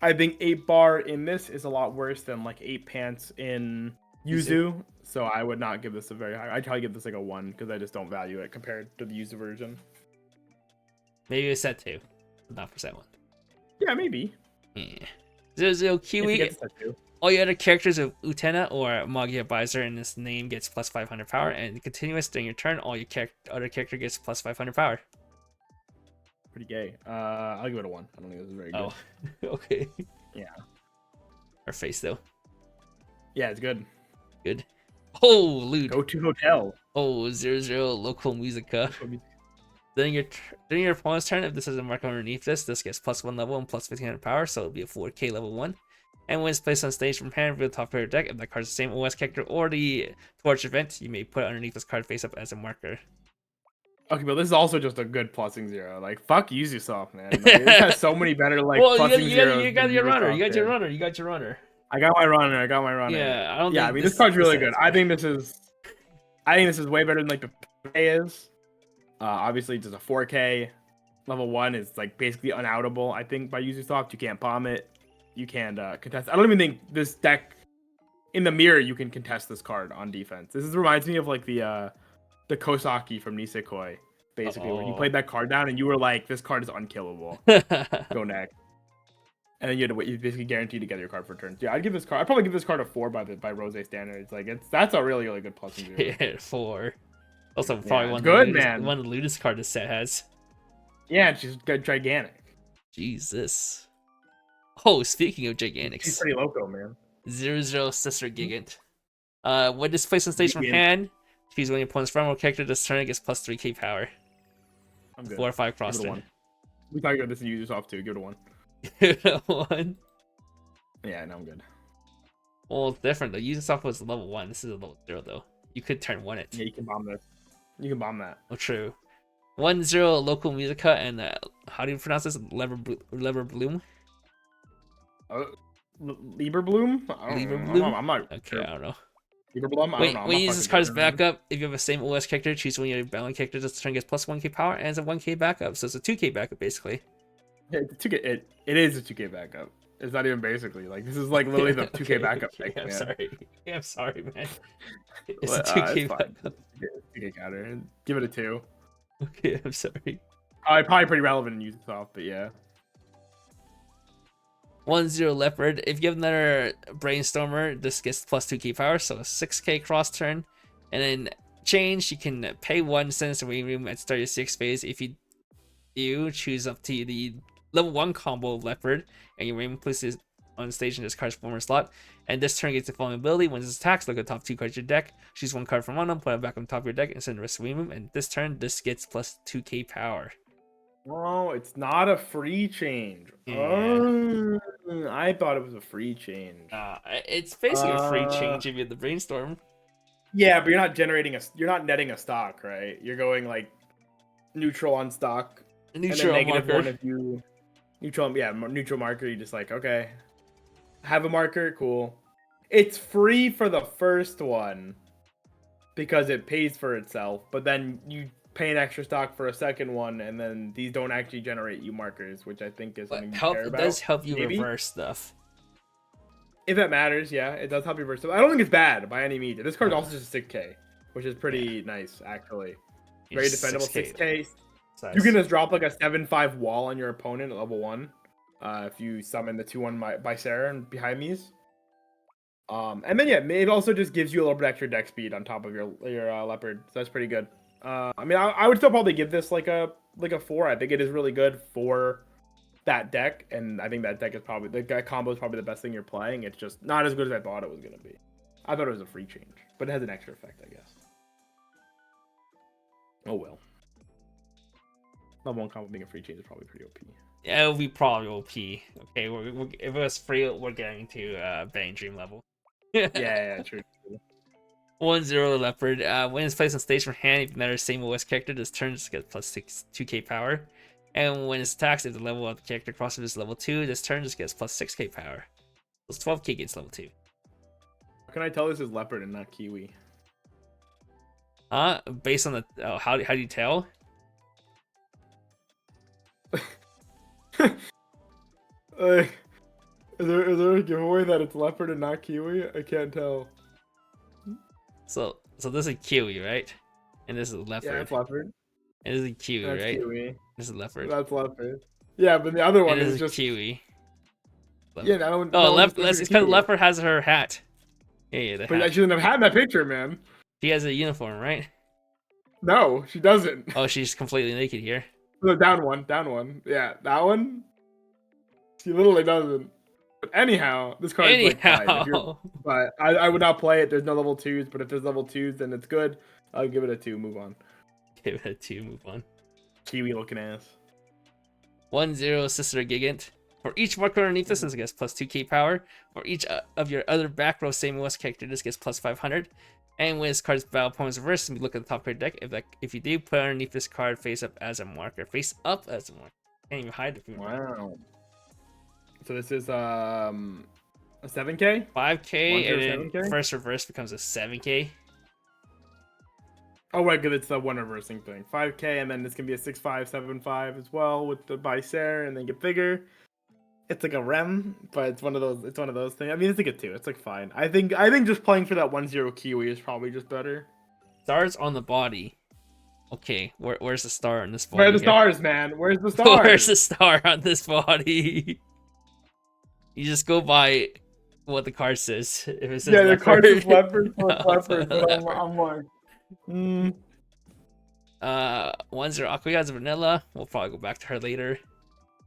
I think 8 bar in this is a lot worse than like 8 pants in Yuzu. So I would not give this a very high. I'd probably give this like a 1 because I just don't value it compared to the Yuzu version. Maybe a set 2, not for set 1. Yeah, maybe. Yeah. 00 Kiwi. All your other characters of Utena or Magia Advisor in this name gets plus 500 power, and continuous during your turn, all your other character gets plus 500 power. Pretty gay. I'll give it a 1. I don't think this is very good. Oh, okay. Yeah. Her face though. Yeah, it's good. Good. Oh, loot. Go to hotel. Oh, 00 local musica. During your opponent's turn, if this is a mark underneath this gets plus 1 level and plus 1500 power, so it'll be a 4k level 1. And when it's placed on stage from hand, reveal the top of your deck. If that card is the same OS character or the torch event, you may put it underneath this card face up as a marker. Okay, but this is also just a good plussing zero. Like, fuck Ubisoft, man. Like, it has so many better like Well, plussing zeros. you got your runner. You Ubisoft, got your man. runner. You got your runner. I got my runner. Yeah, I don't Yeah, think I mean, this card's really good. I think this is way better than like the K is. Obviously, just a 4K. Level 1 is like basically unoutable. I think by Ubisoft, you can't bomb it. You can't contest. I don't even think this deck in the mirror you can contest this card on defense. Reminds me of like the Kosaki from Nisekoi, basically, where you played that card down and you were like, this card is unkillable. Go next. And then you had to wait. You basically guaranteed to get your card for turns. Yeah, I'd probably give this card a 4 by Rose standards. Like that's a really good plus. Yeah, 4. Also, probably one of the lootest card this set has. Yeah, and she's gigantic. Jesus. Oh, speaking of gigantics, she's pretty loco, man. 0/0 Sister Gigant. When displaced on stage from hand, choose one of your opponent's front character this turn, it gets plus 3k power. I'm good. 4 or 5 cross turn. We talked about this in Ubisoft too. Give it a 1. Give it a 1. Yeah, no, I'm good. Well, it's different though. Ubisoft was level 1. This is a level 0 though. You could turn 1 it. Yeah, you can bomb this. You can bomb that. Oh, true. 1/0 local musica and how do you pronounce this? Lever Bloom. Lieber Bloom? I'm not. Okay, sure. I don't know. Lieber Bloom? I don't know. When you use this card's backup, if you have a same OS character, choose one of your battling characters. This turn gets plus 1k power and it's a 1k backup, so it's a 2k backup basically. Yeah, it is a 2k backup. It's not even basically like this is like literally the 2k backup. Okay, I'm sorry. I'm sorry, man. It's Well, a 2k backup. 2k counter. Give it a 2. Okay, I'm sorry. Probably pretty relevant in Ubisoft, but yeah. 1/0 Leopard. If you have another Brainstormer, this gets plus 2k power, so a 6k cross turn. And then change, you can pay 1 cents away room at start your 6th phase. If you choose up to the level 1 combo of Leopard, and your rain places on stage in this card's former slot. And this turn gets the following ability. When this attacks, look at the top 2 cards of your deck. Choose 1 card from one of them, put it back on top of your deck, and send the rest to room. And this turn, this gets plus 2k power. Oh, it's not a free change. Yeah. Oh, I thought it was a free change. It's basically a free change if you have the Brainstorm. Yeah, but you're not netting a stock, right? You're going like neutral on stock. Neutral and then marker. -1 if you neutral marker. You just like, okay, have a marker, cool. It's free for the first one because it pays for itself, but then you pay an extra stock for a second one, and then these don't actually generate you markers, which I think is something you care about. It does help you maybe? reverse stuff. If that matters, yeah, it does help you reverse stuff. I don't think it's bad by any means. This card's also just a 6k, which is pretty nice, actually. Very defendable 6k. Nice. You can just drop like a 7/5 wall on your opponent at level 1 if you summon the 2/1 by Sarah and behind these. And then yeah, it also just gives you a little bit extra deck speed on top of your Leopard, so that's pretty good. I mean, I would still probably give this like a 4. I think it is really good for that deck, and I think that deck is probably combo is probably the best thing you're playing. It's just not as good as I thought it was gonna be. I thought it was a free change, but it has an extra effect, I guess. Oh well. Level 1 combo being a free change is probably pretty OP. Yeah, it'll be probably OP. Okay, if it was free, we're getting to Bang Dream level. yeah, true. 1/0 Leopard. When it's placed on stage from hand, if another same OS character, this turn just gets plus 2k power. And when it's attacked, if the level of the character crosses is level 2, this turn just gets plus 6k power. Plus 12k gets level 2. How can I tell this is Leopard and not Kiwi? Based on the how do you tell? Is there a giveaway that it's Leopard and not Kiwi? I can't tell. So this is Kiwi, right? And this is Leopard. Yeah, it's Leopard. And this is Kiwi, That's right? Kiwi. This is Leopard. That's Leopard. Yeah, but the other one and is just Kiwi. Leopard. Yeah, that one. Oh, it's because Leopard has her hat. Yeah, the but hat. she shouldn't have had that picture, man. She has a uniform, right? No, she doesn't. Oh, she's completely naked here. No, down one. Yeah, that one. She literally doesn't. But anyhow, this card is like 5. But I would not play it. There's no level 2s, but if there's level 2s, then it's good. I'll give it a 2. Move on. Give it a 2. Move on. Kiwi looking ass. 1/0 Sister Gigant. For each marker underneath this gets plus 2k power. For each of your other back row same OS character, this gets plus 500. And when this card's battle opponent's reversed, and we look at the top card deck, if you do, put underneath this card face up as a marker. Face up as a marker. Can't even hide it. Wow. So this is a 7K? 5k, and then 7K? first reverse becomes a 7k. Oh, right, because it's the one reversing thing. 5K, and then this can be a 6/5, 7/5 as well with the Weiss, and then get bigger. It's like a rem, but it's one of those. It's one of those things. I mean, it's like a 2. It's like fine. I think just playing for that 1/0 Kiwi is probably just better. Stars on the body. Okay, where's the star on this body? Where are the stars, man? Where's the stars? Where's the star on this body? You just go by what the card says. If it says yeah, leopard, the card is leopard, so it's no, leopard. But leopard. I'm like, 1-0 Akuya is vanilla. We'll probably go back to her later.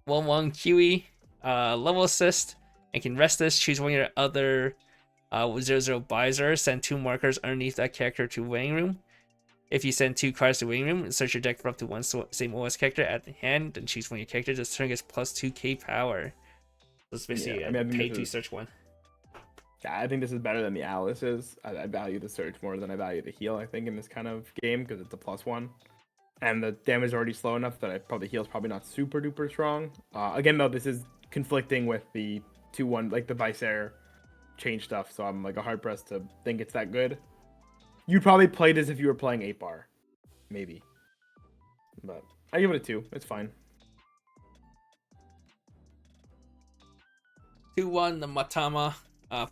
1-1 Kiwi. Level assist. And can rest this. Choose one of your other 0-0 Bizer. Send 2 markers underneath that character to waiting room. If you send 2 cards to waiting room, search your deck for up to 1 same OS character at the hand. Then choose one of your characters. This turn gets plus 2k power. So it's basically pay to search one. Yeah, I think this is better than the Alice's. I value the search more than I value the heal, I think, in this kind of game, because it's a +1. And the damage is already slow enough that the heal's probably not super duper strong. Again, though, this is conflicting with the 2-1, like the Weiss change stuff, so I'm like hard pressed to think it's that good. You'd probably play this if you were playing 8-bar. Maybe. But I give it a 2. It's fine. 2-1 the Matama.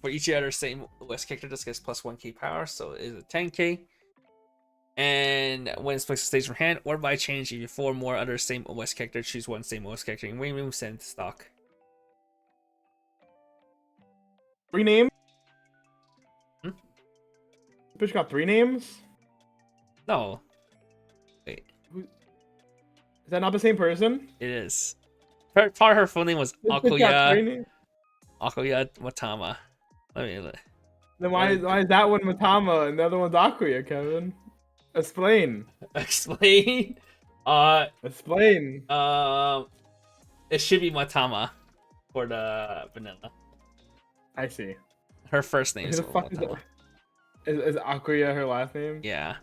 For each other same OS character, this gets plus 1k power, so it is a 10k. And when it's placed on stage from hand, or by change, if you 4 more other same OS character, choose 1 same OS character in waiting room, send to stock. 3 names? Bitch got 3 names? No. Wait. Is that not the same person? It is. Part of her full name was This bitch got 3 names? Akuya Matama. Let me look. Then why is that one Matama and the other one's Akuya, Kevin? Explain. Explain. Explain. It should be Matama for the vanilla. I see. Her first name Who is the fuck is Matama. Is Akuya her last name? Yeah.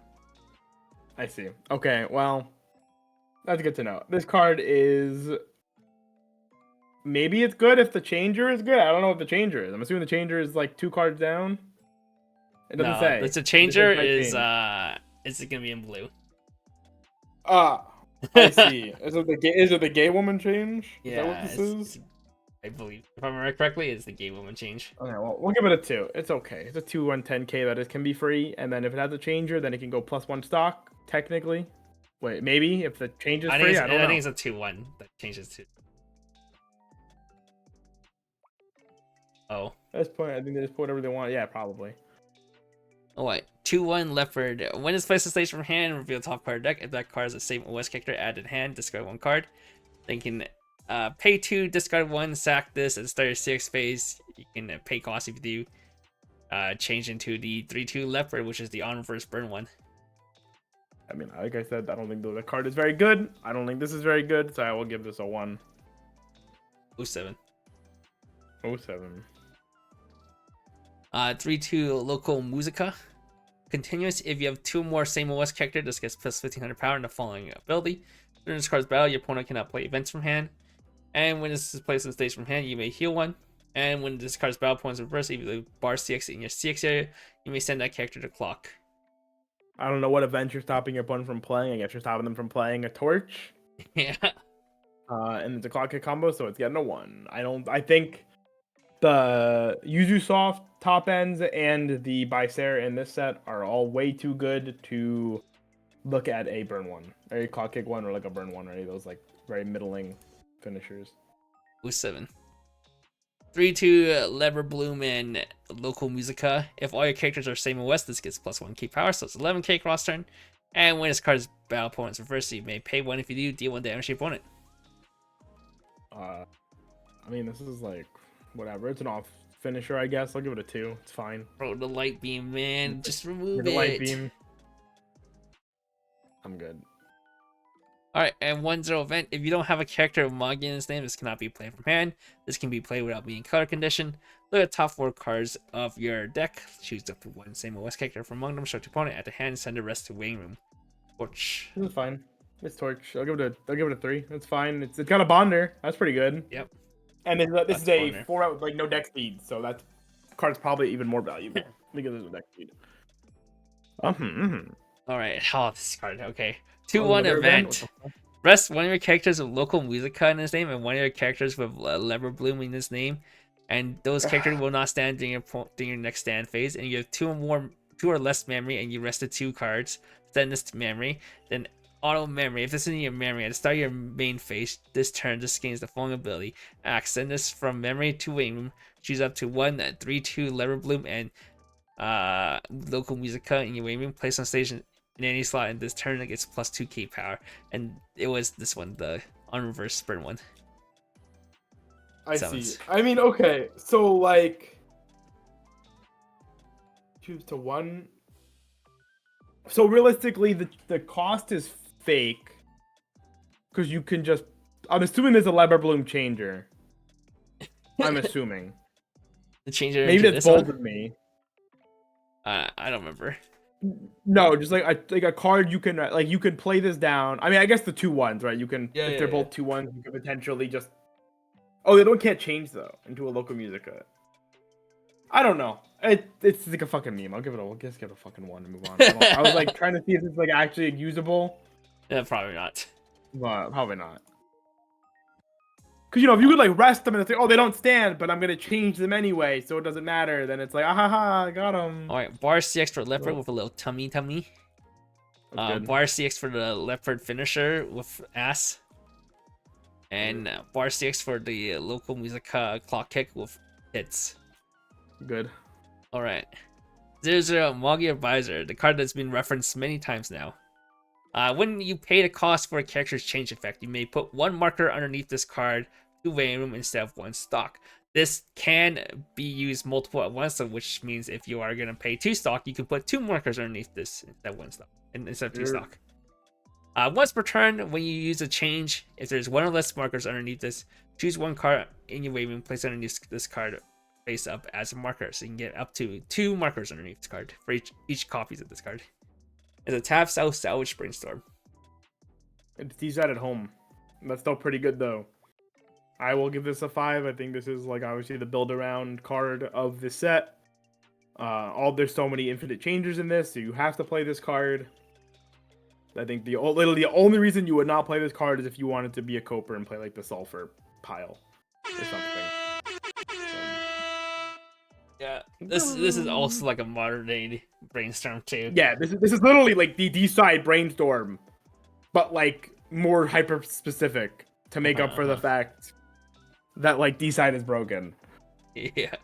I see. Okay, well, that's good to know. This card is... Maybe it's good if the changer is good. I don't know what the changer is. I'm assuming the changer is like 2 cards down. It doesn't say. The changer is it gonna be in blue? I see. Is it the gay woman change? Is that what this is? I believe, if I remember correctly, it's the gay woman change. Okay, well, we'll give it a 2. It's okay. It's a 2/10k that it can be free, and then if it has a changer, then it can go +1 stock, technically. Wait, maybe if the change is free? I don't know. I think it's a 2-1 that changes to. Oh. At this point, I think they just put whatever they want. Yeah, probably. Oh, wait. 2-1 Leopard. When it's placed on stage from hand, reveal top card deck. If that card is the same OS character, add in hand, discard 1 card. Then you can pay 2, discard 1, sack this, and start your 6 phase. You can pay cost if you do. Change into the 3-2 Leopard, which is the on reverse burn one. I mean, like I said, I don't think the card is very good. I don't think this is very good, so I will give this a 1. 07. 07. 3-2 Local Musica. Continuous. If you have 2 more same OS character, this gets plus 1500 power in the following ability. During this card's battle, your opponent cannot play events from hand. And when this is placed on stage from hand, you may heal 1. And when this card's battle points reverse, if you bar CX in your CX area, you may send that character to clock. I don't know what event you're stopping your opponent from playing. I guess you're stopping them from playing a torch. Yeah. And it's a clock hit combo, so it's getting a 1. I think the Yuzu Soft top ends and the Bicere in this set are all way too good to look at a burn 1. Or a clock kick 1 or like a burn 1 or any of those like very middling finishers. 07. 3-2 Lever Bloom and Local Musica. If all your characters are same OS, this gets plus 1k power, so it's 11k cross turn. And when this card's battle opponent's reversed, you may pay 1 if you do, deal 1 damage to your opponent. I mean, this is like whatever. It's an off finisher, I guess. I'll give it a 2. It's fine. Bro, the light beam, man. Just remove The it. light beam. I'm good. Alright, and 1-0 event. If you don't have a character with Magi in his name, this cannot be played from hand. This can be played without being color conditioned. Look at the top 4 cards of your deck. Choose up to one same OS character from among them. Show to opponent at the hand. Send the rest to waiting room. Torch. This is fine. It's Torch. I'll give it a 3. It's fine. It's got a Bonder. That's pretty good. Yep. And this is a Bonder. 4-out with like no deck speed, so that card's probably even more valuable because there's no deck speed. Alright, this card. Okay. Oh, 2-1 event. Rest one of your characters with local musica in his name and one of your characters with lever bloom in his name. And those characters will not stand during your next stand phase. And you have 2 or less memory and you rested 2 cards. Send this to memory. Then auto memory. If this is in your memory, at the start of your main phase, this turn, this gains the following ability. Act. Send this from memory to waiting room. Choose up to 1 3/2 lever bloom and local musica in your waiting room. Place on stage in any slot in this turn. It gets plus 2 key power. And it was this one, the on reverse sprint one. I see. I mean, okay, so like choose to 1. So realistically, the cost is fake because you can just. I'm assuming there's a lever bloom changer. I'm assuming. The changer. Maybe that's bold of me. I don't remember. No, just like a card you can play this down. I mean, I guess the 2-1s, right? You can if they're both 2-1s, you can potentially just. Oh, the other one can't change though into a local musica. I don't know. It's like a fucking meme. I'll give it a fucking 1 and move on. I was like trying to see if it's like actually usable. Yeah, probably not. But probably not. Because if you would like rest them and say, oh, they don't stand, but I'm gonna change them anyway, so it doesn't matter. Then it's like, I got them. All right, bar CX for leopard with a little tummy. Bar CX for the leopard finisher with ass. And bar CX for the local musica clock kick with hits. Good. All right. 0-0 Magi Advisor, the card that's been referenced many times now. When you pay the cost for a character's change effect, you may put 1 marker underneath this card to waiting room instead of 1 stock. This can be used multiple at once, which means if you are going to pay 2 stock, you can put 2 markers underneath this instead of 1 stock, instead of 2 stock. Once per turn, when you use a change, if there's 1 or less markers underneath this, choose 1 card in your waiting room, place underneath this card face up as a marker, so you can get up to 2 markers underneath this card for each copies of this card. It's a tap south salvage brainstorm. It's D-side at home. That's still pretty good though. I will give this a 5. I think this is like obviously the build around card of the set. There's so many infinite changers in this, so you have to play this card. I think literally the only reason you would not play this card is if you wanted to be a coper and play like the sulfur pile or something. Yeah, this is also like a modern day brainstorm too. Yeah, this is literally like the D-side brainstorm, but like more hyper specific to make up for the fact that like D-side is broken. Yeah,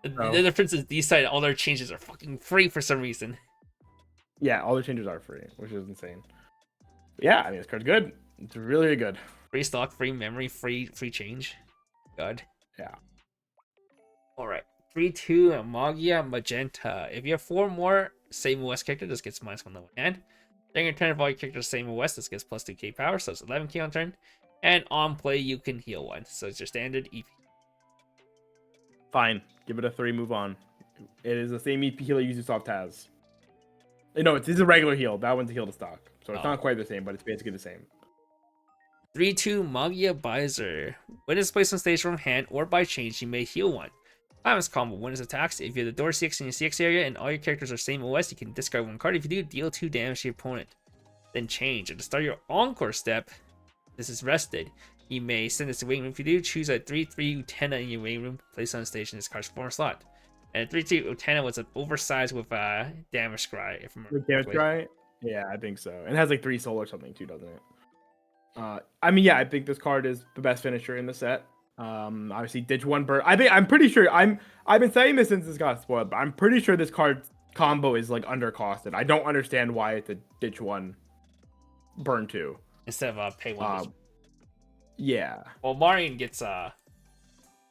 the difference is D-side, all their changes are fucking free for some reason. Yeah, all their changes are free, which is insane. But yeah, I mean this card's good. It's really good. Free stock, free memory, free change. God. Yeah. All right. 3-2 Magia Magenta. If you have 4 more same OS character, this gets -1 on the one hand. During your turn, if all your characters same OS, this gets plus 2k power, so it's 11k on turn. And on play, you can heal 1, so it's your standard EP. Fine, give it a 3. Move on. It is the same EP healer Ubisoft has. No, it's a regular heal. That one's a heal to stock, so it's not quite the same, but it's basically the same. 3-2 Magia Advisor. When it's placed on stage from hand or by change, you may heal 1. Timeless combo. When it attacks, if you have the door CX in your CX area and all your characters are same OS, you can discard 1 card. If you do, deal 2 damage to your opponent. Then change. At the start of your encore step, this is rested. You may send this to waiting room. If you do, choose a 3/3 Utena in your waiting room, place on stage in this card's former slot. And 3/3 Utena was an oversized with a damage scry. If I'm damage scry? Yeah, I think so. And it has like 3 soul or something too, doesn't it? I mean, yeah, I think this card is the best finisher in the set. Obviously, ditch 1 burn. I'm pretty sure. I've been saying this since this got spoiled, but I'm pretty sure this card combo is like undercosted. I don't understand why it's a ditch 1, burn 2 instead of pay 1. Yeah. Well, Marion gets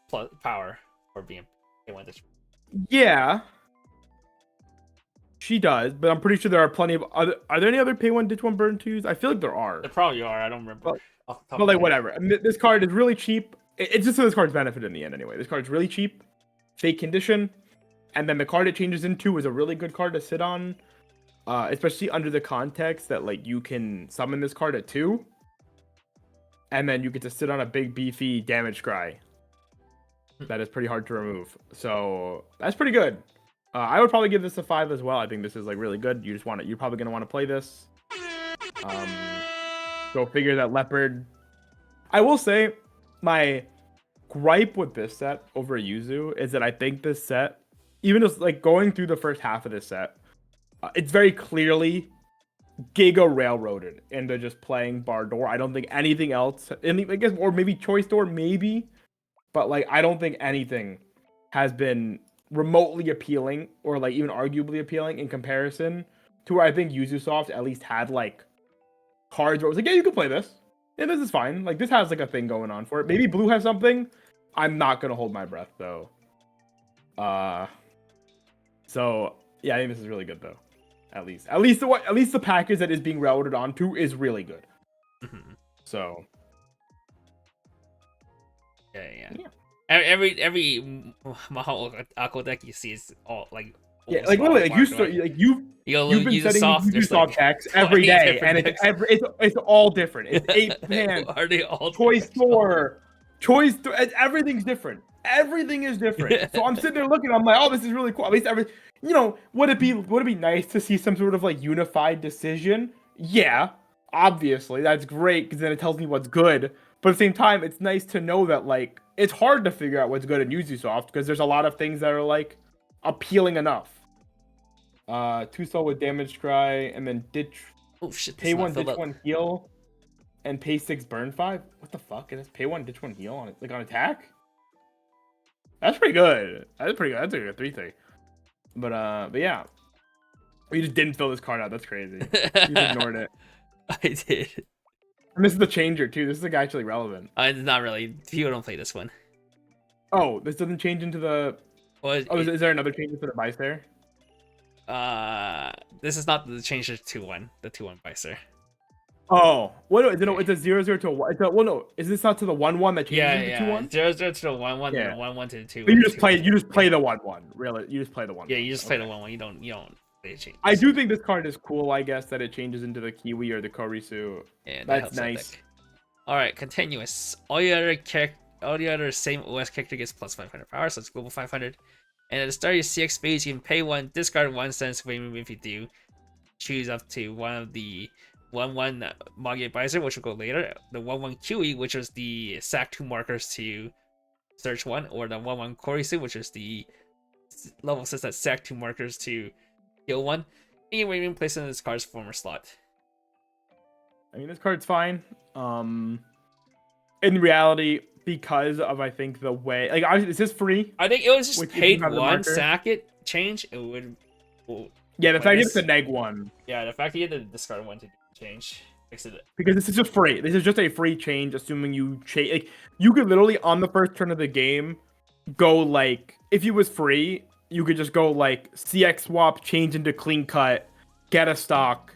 plus power for being pay 1. Yeah. She does, but I'm pretty sure there are plenty of other. Are there any other pay one, ditch one, burn twos? I feel like there are. There probably are. I don't remember. But, Off the top but of like my head. whatever. I mean, this card is really cheap. It's just so this card's benefit in the end anyway. This card's really cheap, fake condition, and then the card it changes into is a really good card to sit on, especially under the context that like you can summon this card at 2, and then you get to sit on a big beefy damage scry. That is pretty hard to remove. So that's pretty good. I would probably give this a 5 as well. I think this is like really good. You just want it. You're probably gonna want to play this. Go figure that leopard. I will say, my gripe with this set over Yuzu is that I think this set, even just like going through the first half of this set, it's very clearly Giga railroaded into just playing Bardor. I don't think anything else, I guess, or maybe Choice Door, maybe, but like I don't think anything has been remotely appealing or like even arguably appealing in comparison to where I think Yuzusoft at least had like cards where it was like, yeah, you can play this. Yeah, this is fine. Like this has like a thing going on for it. Maybe Blue has something. I'm not gonna hold my breath though. So yeah, I think this is really good though. At least the package that is being routed onto is really good. Mhm. So Yeah. Every Mahal Aqua deck you see is all like yeah, like literally, like you've been setting Yuzusoft decks every day, and it's all different. It's 8 hands. Are they all Choice Door, everything's different. Everything is different. So I'm sitting there looking. I'm like, oh, this is really cool. At least would it be nice to see some sort of like unified decision? Yeah, obviously that's great because then it tells me what's good. But at the same time, it's nice to know that like it's hard to figure out what's good in Yuzusoft because there's a lot of things that are like appealing enough. 2 soul with damage scry, and then ditch. Oh shit! Pay 1, ditch 1, heal, and pay 6, burn 5. What the fuck? It has pay 1, ditch 1, heal on it, like on attack. That's pretty good. That's pretty good. That's a good 3/3. But yeah, you just didn't fill this card out. That's crazy. You just ignored it. I did. And this is the changer too. This is like actually relevant. Not really. People don't play this one. Oh, this doesn't change into the. Well, is there another change into the Weiss there? This is not the change to 2-1. The 2-1 Weiser. Oh, what? It's a 0/0 to a 1. Well, no, is this not to the 1/1 that changes into 2/1? 0/0 to the 1/1, Yeah. and 1/1 to the 2. But you just play the 1/1. Really, you just play the 1/1. Yeah, you just play the 1/1. You don't play change. I do think this card is cool. I guess that it changes into the Kiwi or the Korisu. Yeah, that's nice. All right, continuous. All the other same OS character gets plus 500 power, so it's global 500. And at the start of your CX phase, you can pay 1, discard 1 sense wave if you do. Choose up to one of the 1/1 Magi Advisor, which will go later. The 1/1 QE, which was the sack 2 markers to search 1, or the 1/1 Korisu, which is the level 6 that sack 2 markers to kill 1. And you can even place it in this card's former slot. I mean, this card's fine. In reality, because of I think the way, like, obviously this is free. I think it was just Which paid have the 1, marker. sack it, change. It would. Yeah, the When fact this- it's a neg 1. Yeah, the fact that you had to discard 1 to change makes it. Because this is just free. This is just a free change, assuming you change. Like, you could literally, on the first turn of the game, go like, if it was free, you could just go like CX swap, change into clean cut, get a stock,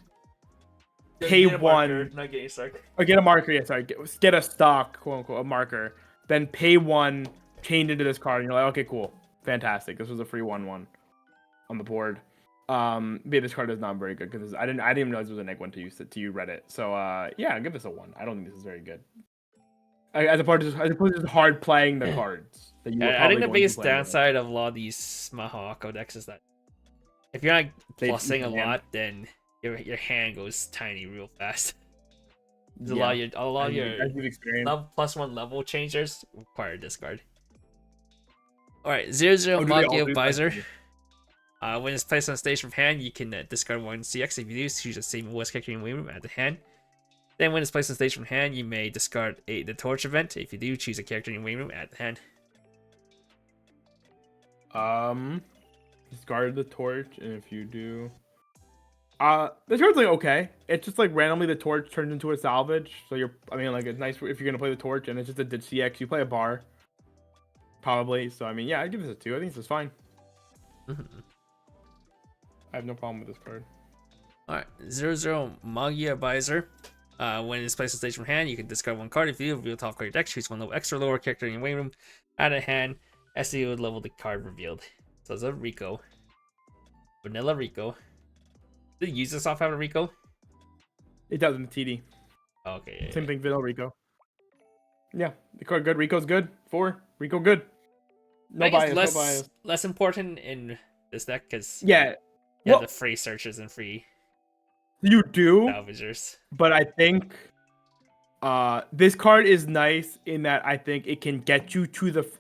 pay Get a 1, marker, not getting stuck. or get a marker. Yeah, sorry, get a stock, quote unquote, a marker. Then pay 1, change into this card, and you're like, okay, cool, fantastic. This was a free 1/1 on the board. But yeah, this card is not very good because I didn't even know this was a neg 1 to you Reddit. So yeah, I'll give this a 1. I don't think this is very good. As opposed to just hard playing the cards. That you I think the biggest downside of a lot of these Mahawako decks is that if you're not plussing a lot, then your hand goes tiny real fast. A lot of your +1 level changers require discard. Alright, 0/0 Magi Advisor. When it's placed on stage from hand, you can discard 1 CX. If you do, choose the same OS character in wave room at the hand. Then when it's placed on stage from hand, you may discard the torch event. If you do, choose a character in wave room at the hand. Discard the torch, and if you do, this card's like okay. It's just like randomly the torch turns into a salvage. So like it's nice if you're gonna play the torch, and it's just a ditch CX. You play a bar, probably. So I mean, yeah, I'd give this a 2. I think this is fine. I have no problem with this card. Alright, 0/0 Magia Advisor. When it's placed on stage from hand, you can discard one card. If you reveal top card of your deck, choose one level extra lower character in your waiting room. Add a hand. SE would level the card revealed. So it's a Rico. Vanilla Rico. Did use this off have a Rico? It does in the TD. Oh, okay. Same thing, Vanilla Rico. Yeah, the card good. Rico's good. 4. Rico good. No bias. No bias. Less important in this deck because Yeah. you have the free searches and free You do, salvagers. but I think this card is nice in that I think it can get you to the.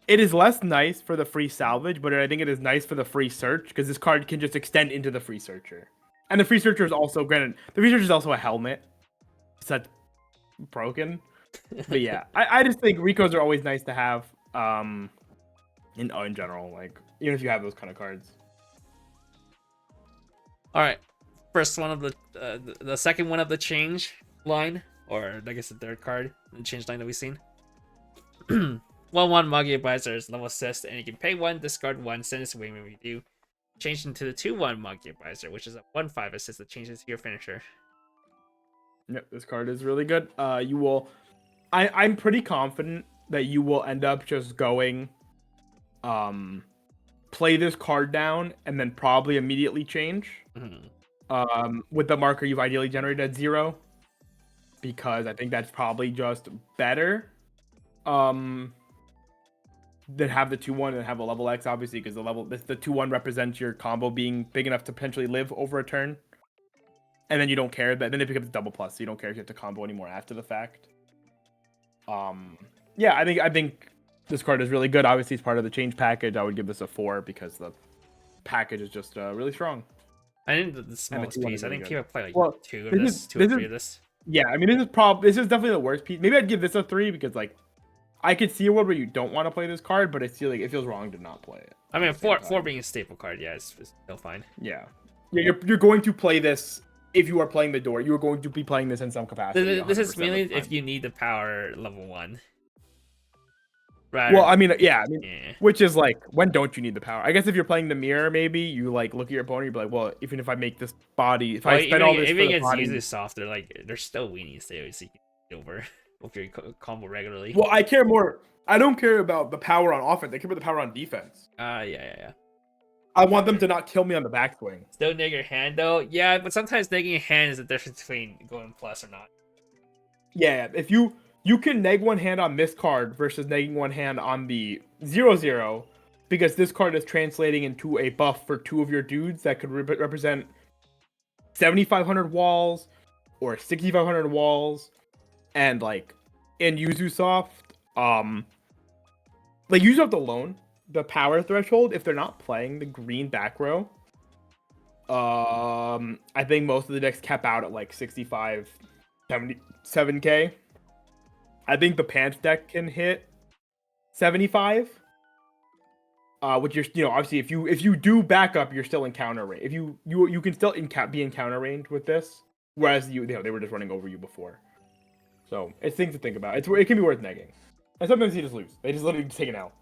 It is less nice for the free salvage, but I think it is nice for the free search because this card can just extend into the free searcher. And the free searcher is also, granted, the free searcher is also a helmet. So that's broken. But yeah, I just think Ricos are always nice to have in general, like, even if you have those kind of cards. All right, first one of the second one of the change line, or I guess the third card, the change line that we've seen. 1/1 Magia Advisor is level assist, and you can pay 1, discard 1, send this away when we do. Change into the 2/1 Magia Advisor, which is a 1/5 assist that changes to your finisher. Yep, this card is really good. You will, I'm pretty confident that you will end up just going, play this card down and then probably immediately change. With the marker you've ideally generated at 0, because I think that's probably just better. Than have the 2/1 and have a level X, obviously, because the 2/1 represents your combo being big enough to potentially live over a turn, and then you don't care that then it becomes double plus, so you don't care if you have to combo anymore after the fact. Yeah, I think this card is really good. Obviously, it's part of the change package. I would give this a 4 because the package is just really strong. I think the smallest piece. Really I think you would play like well, 2 of this, 2 or 3 of this. Yeah, I mean, this is definitely the worst piece. Maybe I'd give this a 3 because, like, I could see a world where you don't want to play this card, but I feel like it feels wrong to not play it. I mean, 4 being a staple card, yeah, it's still fine. Yeah, you're going to play this if you are playing the door. You are going to be playing this in some capacity. This is mainly if you need the power level 1. Right. Well, I mean, yeah, which is like, when don't you need the power? I guess if you're playing the mirror, maybe you like look at your opponent, you'd be like, well, even if I make this body, if I spend all this, if for it the gets body, usually softer, like there's still weenies there, so you can get over if you combo regularly. Well, I care more. I don't care about the power on offense. I care about the power on defense. Yeah. I want them to not kill me on the backswing. Still neg your hand though, yeah, but sometimes negging your hand is the difference between going plus or not. Yeah, if you can neg one hand on this card versus negging one hand on the 0/0, because this card is translating into a buff for 2 of your dudes that could represent 7,500 walls or 6,500 walls, and like in Yuzusoft, like Yuzusoft alone, the power threshold, if they're not playing the green back row, I think most of the decks cap out at like 65, 77k. I think the Pants deck can hit 75. Which you're, obviously if you do backup, you're still in counter range. If you can still be in counter range with this, whereas they were just running over you before. So it's things to think about. It can be worth negging, and sometimes you just lose. They just literally take an L.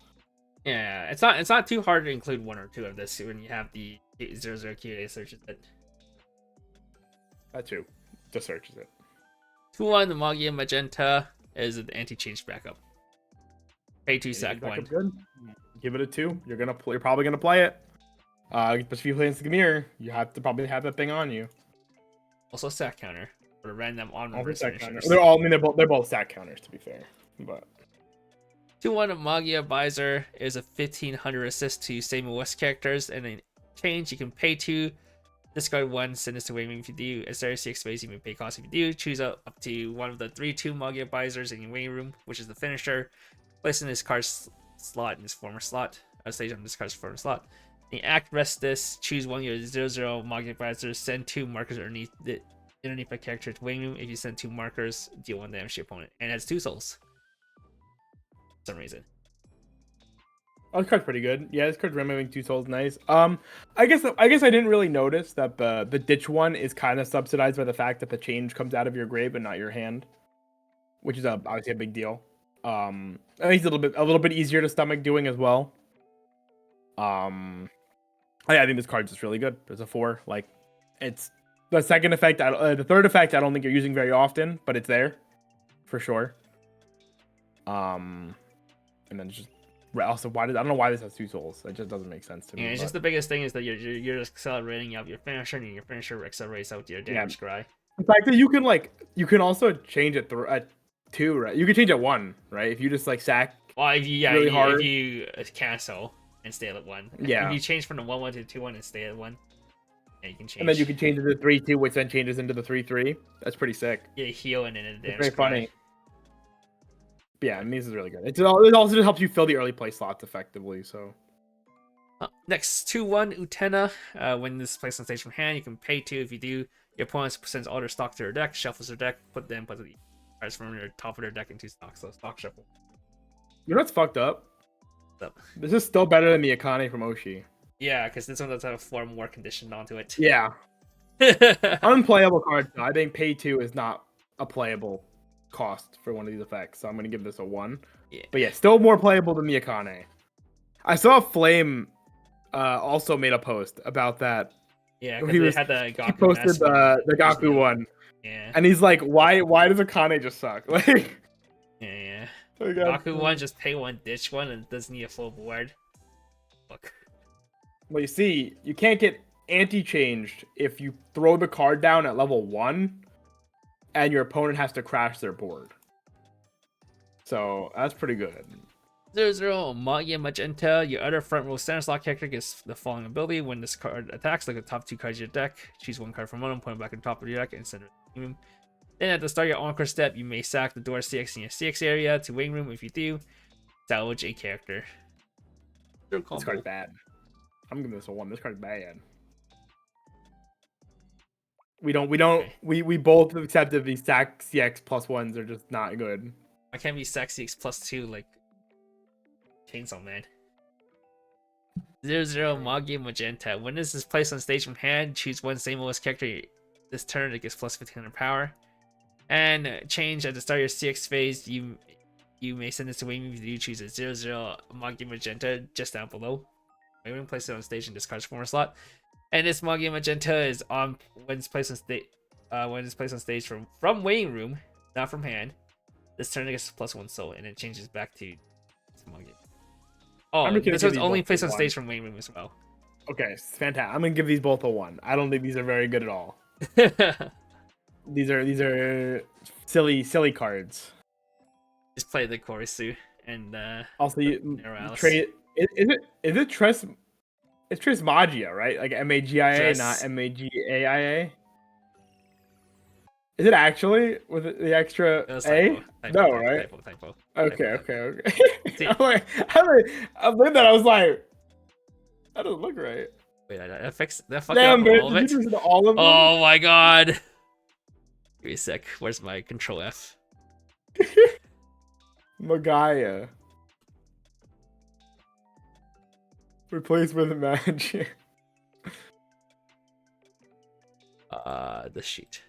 Yeah, it's not too hard to include 1 or 2 of this when you have the 0/0 Q&A searches. That too, just searches it. 2/1 the Magia Magenta is an anti-change backup. Pay 2, sack 1. Good. Give it a 2. You're probably gonna play it. But if you play against the mirror, you have to probably have that thing on you. Also sack counter for a random on sack counters. They're both sack counters, to be fair. But 2/1 Magia Advisor is a 1500 assist to Samuel West characters, and then change you can pay 2, discard 1, send this away if you do. As there are 6 ways you may pay cost if you do. Choose up to one of the 3/2 Magia Advisors in your waiting room, which is the finisher. Place in this card's slot in this former slot. Stage on this card's former slot. The act rest this. Choose one of your 0/0 Magia Advisors. Send 2 markers underneath a character's waiting room. If you send 2 markers, deal 1 damage to your opponent, and it has 2 souls. For some reason. Oh, this card's pretty good. Yeah, this card's removing 2 souls, nice. I guess I didn't really notice that the ditch one is kind of subsidized by the fact that the change comes out of your grave and not your hand, which is obviously a big deal. I think it's a little bit easier to stomach doing as well. Oh, yeah, I think this card's just really good. There's a 4. Like, it's the second effect. The third effect, I don't think you're using very often, but it's there for sure. And then just also I don't know why this has 2 souls. It just doesn't make sense to me. Yeah, it's just the biggest thing is that you're accelerating out your finisher, and your finisher accelerates out your damage scry. The fact that you can also change it at 2, right? You can change it 1, right? If you just like sack. Well, if you really hard. if you cancel and stay at 1. Yeah. If you change from the 1/1 to 2/1 and stay at 1, yeah, you can change. And then you can change it to 3/2, which then changes into the 3/3. That's pretty sick. Yeah, heal and then a damage. It's very funny. But yeah, I mean, this is really good. It also just helps you fill the early play slots effectively. So. Next, 2/1 Utena. When this is placed on stage from hand, you can pay 2. If you do, your opponent sends all their stock to their deck, shuffles their deck, put the cards from their top of their deck into stock. So stock shuffle. You know what's fucked up? What's up? This is still better than the Akane from Oshi. Yeah, because this one does have 4 more conditioned onto it. Yeah. Unplayable cards. I think pay 2 is not a playable cost for one of these effects, so I'm gonna give this a 1. Yeah. But yeah, still more playable than the Akane. I saw Flame also made a post about that. Yeah, because they had the Gaku. He posted the Gaku one. Yeah. And he's like, why does Akane just suck? Like, yeah. Like, Gaku one, just pay 1, ditch 1, and doesn't need a full board. Look. Well, you see, you can't get anti-changed if you throw the card down at level 1 and your opponent has to crash their board. So that's pretty good. 0/0 Magia Magenta. Your other front row center slot character gets the following ability. When this card attacks, look at the top 2 cards of your deck. Choose 1 card from one and put it back on top of your deck and send it to the room. Then at the start of your encore step, you may sack the door CX in your CX area to waiting room. If you do, salvage a character. This card's bad. I'm giving this a 1. This card's bad. We both accepted these sack CX +1s are just not good. I can't be sack CX +2 like Chainsaw Man. 0/0 Magia Magenta. When this is placed on stage from hand, choose 1 same OS character this turn. It gets plus 1500 power. And change at the start of your CX phase. You may send this to waiting if you choose a 0/0 Magia Magenta just down below. Waiting, place it on stage and discards former slot. And this Magia Magenta is on when it's placed on stage from waiting room, not from hand. This turn it gets +1 soul, and it changes back to Magia. Oh, this one's only placed on stage from waiting room as well. Okay, it's fantastic. I'm gonna give these both a 1. I don't think these are very good at all. These are silly cards. Just play the Korisu and also trade. Is it Tres? It's Trismagia, right? Like Magia, not Magaia. Is it actually with the extra A? No, right? Typo. Okay. I'm like that. I was like, that doesn't look right. Wait, that fucking up all of it. All of them? Oh my god. Give me a sec. Where's my control F? Magaia. Replaced with Magic. The sheet.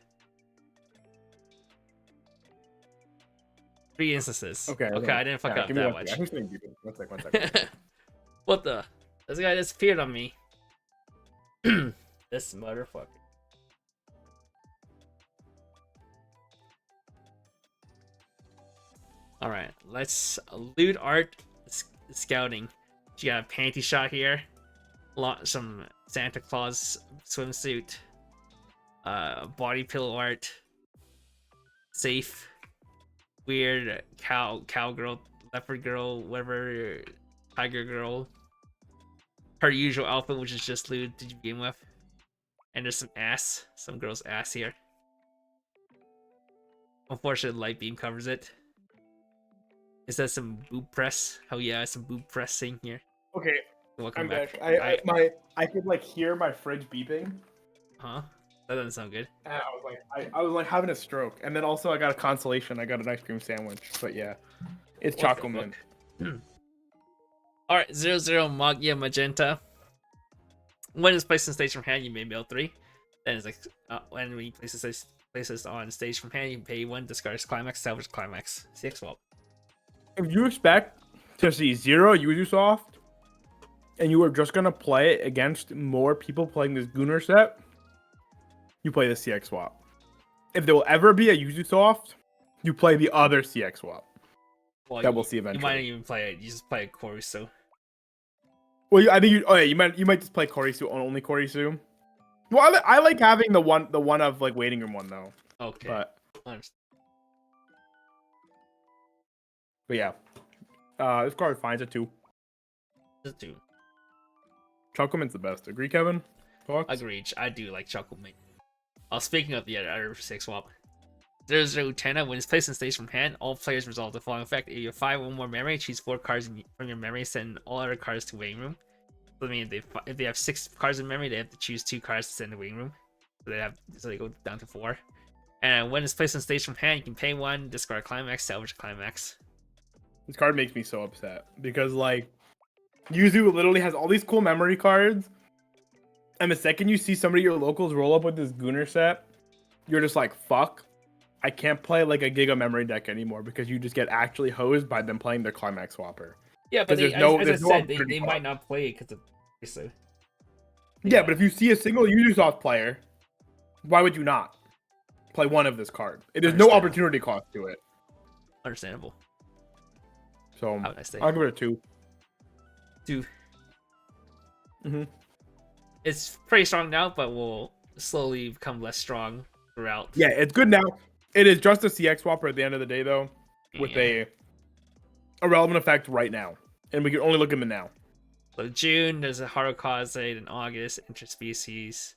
3 instances. Okay, I didn't fuck up that much. One sec. What the? This guy disappeared on me. This motherfucker. Alright, let's loot art scouting. You got a panty shot here. Some Santa Claus swimsuit. Body pillow art. Safe. Weird cowgirl, leopard girl, whatever, tiger girl. Her usual outfit, which is just lewd to begin with. And there's some girl's ass here. Unfortunately, light beam covers it. Is that some boob press? Oh yeah, some boob pressing here. Okay, welcome back. I could like hear my fridge beeping. Huh? That doesn't sound good. And I was like having a stroke, and then also I got a consolation. I got an ice cream sandwich. But yeah, it's chocolate mint. All right, 0/0 Magia Magenta. When it's placed on stage from hand, you may mail 3. Then it's like when we place this on stage from hand, you can pay 1, discard climax, salvage climax. 6 swap. If you expect to see 0 Ubisoft and you are just gonna play it against more people playing this Gunnar set, you play the CX swap. If there will ever be a Yuzu Soft, you play the other CX swap. Well, That we'll see eventually. You might not even play it. You just play Korusu. Well, I think you. Oh yeah, you might just play Korisu on only Korisu. Well, I like having the one of like waiting room one though. Okay. But yeah, this card finds a 2. Just 2. Chuckleman's the best. Agree, Kevin? Thoughts? Agreed. I do like Chuckleman. Speaking of the other 6 swap, 0-0-10 when it's placed in stage from hand, all players resolve the following effect. If you have 5 or more memory, choose 4 cards from your memory, send all other cards to waiting room. So I mean, if they have 6 cards in memory, they have to choose 2 cards to send to waiting room. So they go down to 4. And when it's placed on stage from hand, you can pay 1, discard a climax, salvage a climax. This card makes me so upset because like Yuzu literally has all these cool memory cards, and the second you see somebody at your locals roll up with this Gunnar set, you're just like, fuck, I can't play like a Giga memory deck anymore because you just get actually hosed by them playing their climax swapper. Yeah, but they might not play it because of so. Yeah, but if you see a single Ubisoft player, why would you not play one of this card? There's no opportunity cost to it. Understandable. So I'll give it a 2. 2. Mm-hmm. It's pretty strong now, but will slowly become less strong throughout. Yeah, it's good now. It is just a CX swapper at the end of the day, though, with a relevant effect right now, and we can only look at them now. So June, there's a Harukaze, then August, interspecies,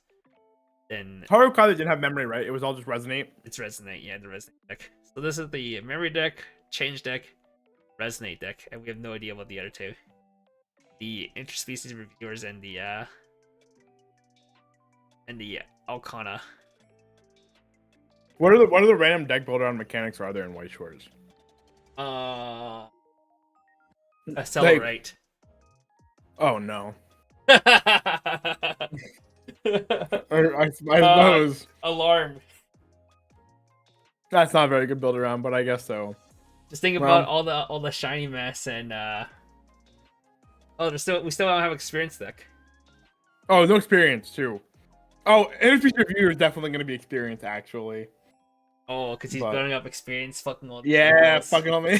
then Harukaze didn't have memory, right? It was all just resonate. It's resonate, yeah, the resonate deck. So this is the memory deck, change deck, resonate deck, and we have no idea about the other 2. The interspecies reviewers and the Alcana. What are the random deck builder on mechanics are there in Weiss Schwarz? Accelerate. Oh no. I suppose. Alarm. That's not a very good build around, but I guess so. Just think about all the shiny mess and we still don't have experience deck. Oh, no experience too. Oh, NFP's reviewer is definitely going to be experience actually. Oh, because he's building up experience, fucking all. Yeah, fucking on me.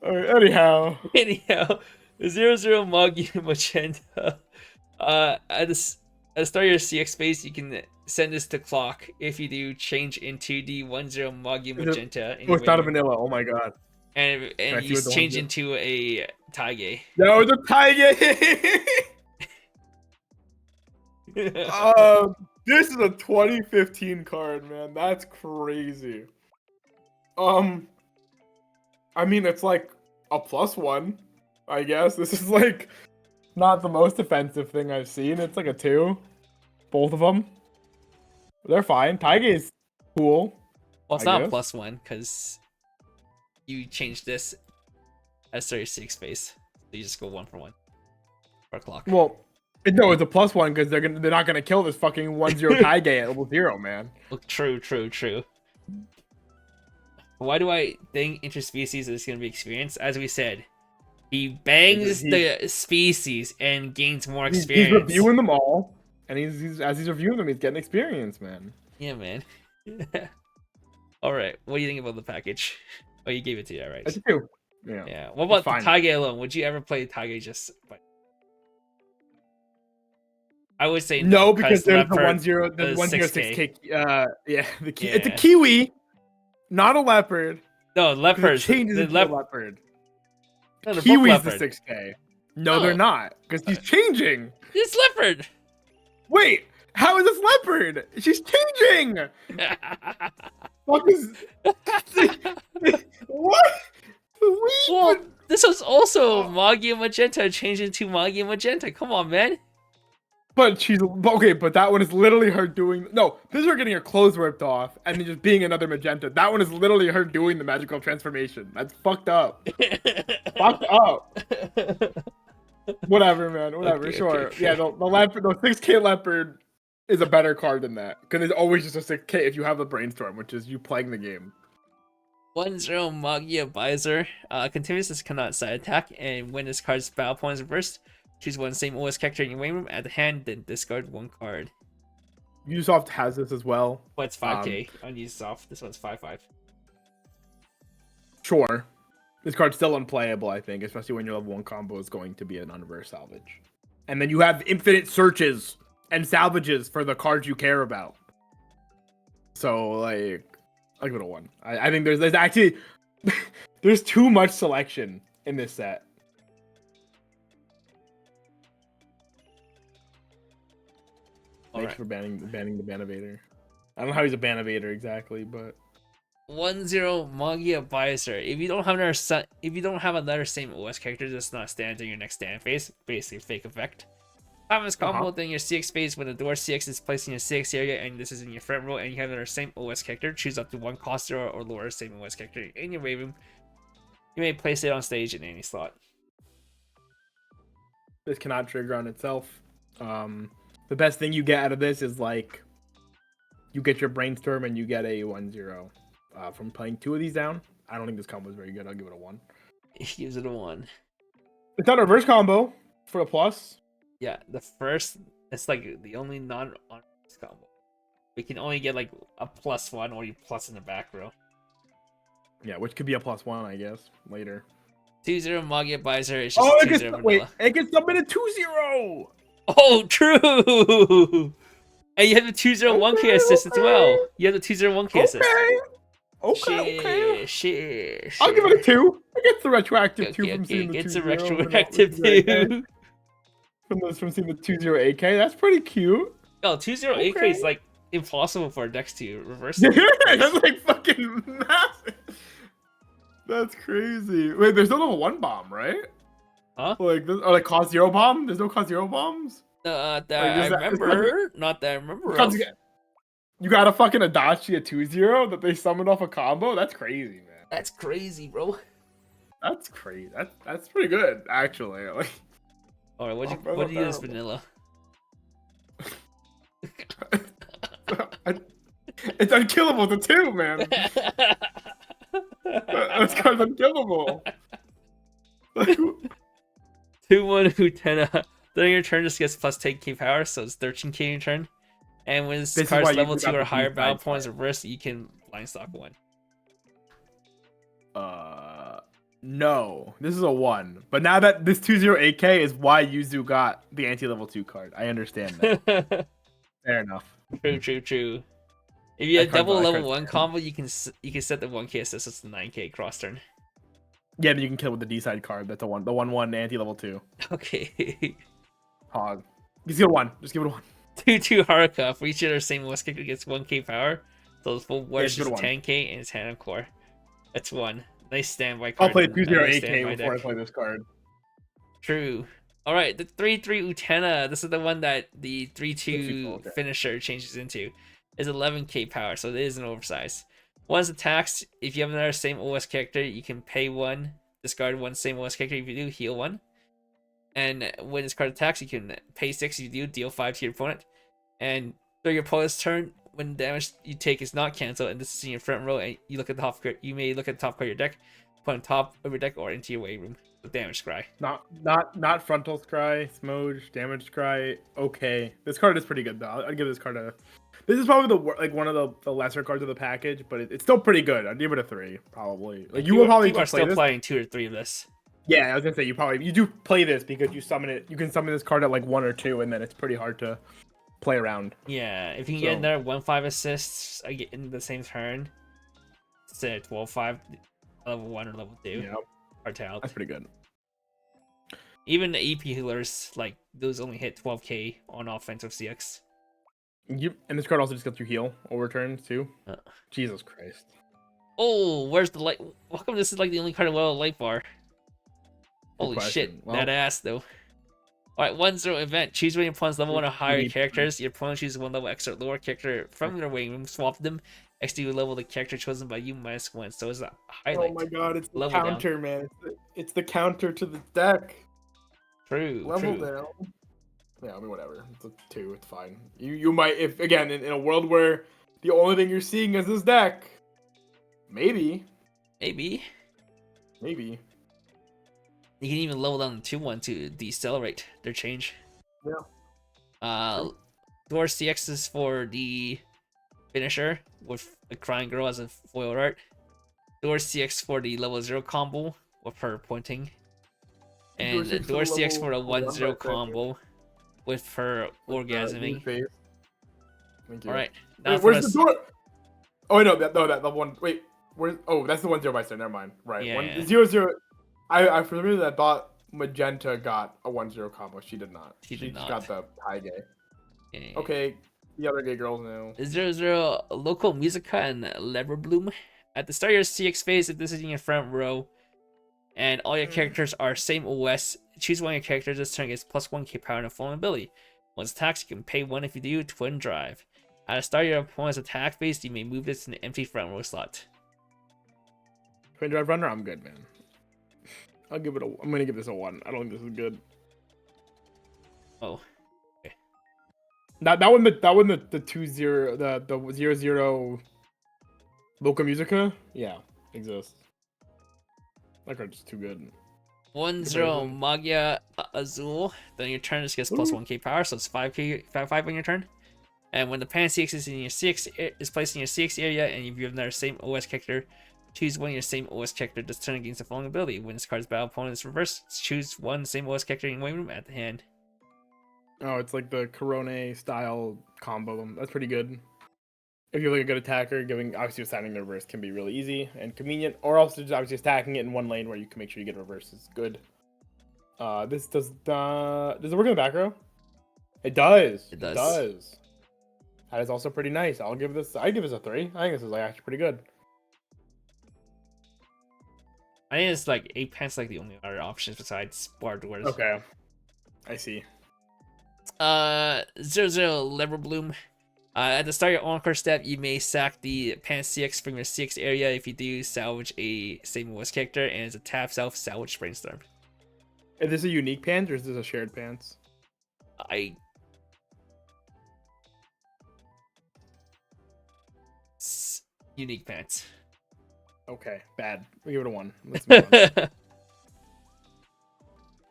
Anyhow, 0-0 Magi Magenta. At the start of your CX space, you can send this to clock. If you do, change into the 1-0 Magi Magenta. Oh, it's not a vanilla. Oh my god. And you change into a Taige. No, it's a Taige. This is a 2015 card, man. That's crazy. I mean, it's like a +1, I guess. This is like not the most offensive thing I've seen. It's like a 2. Both of them. They're fine. Taige is cool. Well, it's not a +1 because you change this as 36 space. So you just go 1 for 1 per clock. Well, no, it's a +1 because they're not gonna kill this fucking 1-0 Taige at level 0, man. True. Why do I think interspecies is gonna be experience? As we said, he bangs the species and gains more experience. He's reviewing them all, and as he's reviewing them, he's getting experience, man. Yeah, man. All right, what do you think about the package? Oh, you gave it to you, right? I do. Yeah. Yeah. What about the Taige alone? Would you ever play Taige just? I would say no because there's the 1-0, the 1-0-6K. Yeah, it's a Kiwi, not a leopard. No, leopard. Changes into a leopard. No, Kiwi's the 6K. No, they're not because he's changing. It's leopard. Wait, how is this leopard? She's changing. What is what? Well, this was also Magi Magenta changed into Magi Magenta. Come on, man. But she's okay. But that one is literally her doing. No, this is her getting her clothes ripped off and then just being another magenta. That one is literally her doing the magical transformation. That's fucked up. Fucked up. Whatever, man. Whatever. Okay, sure. okay. Yeah, the leopard, the 6K leopard is a better card than that because it's always just a 6K if you have the brainstorm, which is you playing the game. 1-0 Magia Visor. Continues this cannot side attack, and when this card's battle points reversed, choose one same OS character in your wing room at the hand, then discard one card. Ubisoft has this as well. But it's 5k on Ubisoft. This one's 5/5. Sure. This card's still unplayable, I think, especially when your level 1 combo is going to be an unreverse salvage. And then you have infinite searches and salvages for the cards you care about. So, like, I'll give it a 1. I think there's actually there's too much selection in this set. Thanks for banning the Banivator. I don't know how he's a Banivator exactly, but 1-0 Magia Visor. If you don't have another same OS character that's not standing in your next stand phase, basically fake effect. Have this combo in your CX phase when the door CX is placed in your CX area and this is in your front row and you have another same OS character, choose up to 1 cost 0 or lower same OS character in your wave room. You may place it on stage in any slot. This cannot trigger on itself. The best thing you get out of this is like you get your brainstorm and you get a 1-0 from playing 2 of these down. I don't think this combo is very good. I'll give it a 1. He gives it a 1. It's not a reverse combo for a plus. Yeah, the first, it's like the only non-on-reverse combo. We can only get like a +1 or you plus in the back row. Yeah, which could be a +1, I guess, later. 2-0 Magia Visor. It's just 2-0 vanilla. Wait, it gets submitted 2-0. Oh, true. And you have the 2-0 1k assist as well. You have the 2-0 1k assist. Okay. Shit. I'll give it a 2. I get the retroactive 2 from seeing the 2-0. It's a retroactive 2. From seeing the 2-0 AK. That's pretty cute. Oh, 2-0 AK is like impossible for decks to reverse. That's like fucking massive. That's crazy. Wait, there's no level 1 bomb, right? Huh? Like, or like cost 0 bomb? There's no cost 0 bombs? Not that I remember. You got a fucking Adachi at 2-0 that they summoned off a combo? That's crazy, man. That's crazy, bro. That's crazy. That's pretty good, actually. Like, alright, what do you use vanilla? It's unkillable to 2, man. That's kind of unkillable. 2-1 Utena. During your turn, this gets plus 10k power, so it's 13k in your turn. And when this card's level 2 or higher battle points reversed, you can blind stock 1. No. This is a 1. But now that this 2-0 AK is why Yuzu got the anti-level 2 card. I understand that. Fair enough. True. If you have double level 1 combo, you can set the 1k assist. It's the 9k cross turn. Yeah, but you can kill with the D-side card. That's the 1/1 anti-level 2. Okay. Hog. Just give it a 1. Just give it a 1. 2-2 Haruka. For each other same OS character gets 1k power. So it's full worth Yeah, 10k and it's hand core. That's 1. Nice standby card. I'll play 2-0 AK before I play this card. True. Alright, the 3-3 Utena. This is the one that the 3-2 finisher changes into. Is 11k power, so it is an oversized. Once attacks, if you have another same OS character, you can pay 1, discard 1 same OS character. If you do, heal 1. And when this card attacks, you can pay 6. If you do, deal 5 to your opponent. And during your opponent's turn, when damage you take is not cancelled, and this is in your front row, and you look at the top card, you may look at the top card of your deck, put on top of your deck or into your wave room with damage scry. Not frontal scry, smudge, damage scry. Okay, this card is pretty good though. I'd give this card a. This is probably one of the lesser cards of the package, but it's still pretty good. I'd give it a 3 probably. Like you will probably are still playing 2 or 3 of this. Yeah, I was gonna say you do play this because you summon it. You can summon this card at like 1 or 2, and then it's pretty hard to play around. Yeah, if you can get another 1/5 assists in the same turn, say 12/5, level 1 or level 2. Yeah, hard to help. That's pretty good. Even the EP healers, like those only hit 12k on offensive CX. Yep, and this card also just gets you heal over turns too. Jesus Christ. Oh, where's the light? How come this is like the only card with a light bar? Holy shit, well, that ass though. Alright, 1-0 event. Choose when your opponent's level 1 or higher characters. Your opponent chooses 1 level extra lower character from their waiting room. Swap them. XD level the character chosen by you -1. So it's a highlight. Oh my god, it's the level counter, down. man. It's the counter to the deck. True. Level down. Yeah, I mean whatever. It's a 2. It's fine. You might, if again in a world where the only thing you're seeing is this deck, maybe Maybe. Maybe. You can even level down the 2-1 to decelerate their change. Yeah. Door CX is for the finisher with the crying girl as a foil art. Door CX for the level 0 combo with her pointing. And Door CX for the 1-0 combo with her orgasming. Thank you. Alright, now wait, for where's the door? Oh no, that one. Wait, where's? Oh, that's the 1-0 by Never mind. Right. Yeah. 1-0. I for some reason I thought Magenta got a 1-0 combo. She did not. She did not. got the high gay. Yeah. Okay, the other gay girls now. 0-0 local Musica and Leverbloom. At the start of your CX phase, if this is in your front row, and all your characters are same OS, choose one of your characters this turn gets +1 K power and a falling ability. Once attacks, you can pay 1 if you do, Twin Drive. At the start of your opponent's attack phase, you may move this to an empty front row slot. Twin Drive Runner, I'm good, man. I'm gonna give this a 1. I don't think this is good. Oh. Okay. That one the 2-0 the 0-0 Local Musica, yeah, exists. That card's too good. 1-0 Magia Azul. Then your turn just gets +1 K power, so it's 5 on your turn. And when the Pan CX is in your is placed in your CX area, and if you have another same OS character, choose one of your same OS character this turn against the following ability. When this card's battle opponent is reversed, choose one same OS character in your waiting room at the hand. Oh, it's like the Corone style combo. That's pretty good. If you're like a good attacker, giving obviously assigning the reverse can be really easy and convenient, or also just obviously stacking it in one lane where you can make sure you get reverse is good. This does it work in the back row? It does. It does. It does. That is also pretty nice. I'd give this a 3. I think this is like actually pretty good. I think it's like 8 pants like the only other options besides bar doors. Okay. I see. 0-0 Leverbloom. At the start of your encore step, you may sack the Pan CX from your CX area. If you do, salvage a same OS character, and it's a tap salvage Brainstorm. Is this a unique pants or is this a shared pants? Unique pants. Okay, bad. We give it a 1. Let's move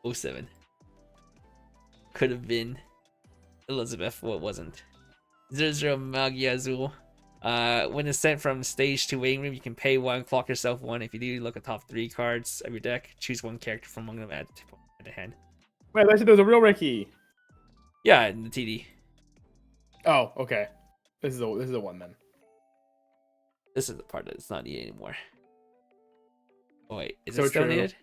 on. 07. Could have been Elizabeth, what wasn't. 0-0 Magia Azul. When it's sent from stage to waiting room, you can pay 1, clock yourself 1. If you do, look at top 3 cards of your deck. Choose one character from among them at the hand. Wait, I said there was a real Ricky. Yeah, in the TD. Oh, okay. This is a 1 then. This is the part that's not needed anymore. Oh wait, is So it still true. needed?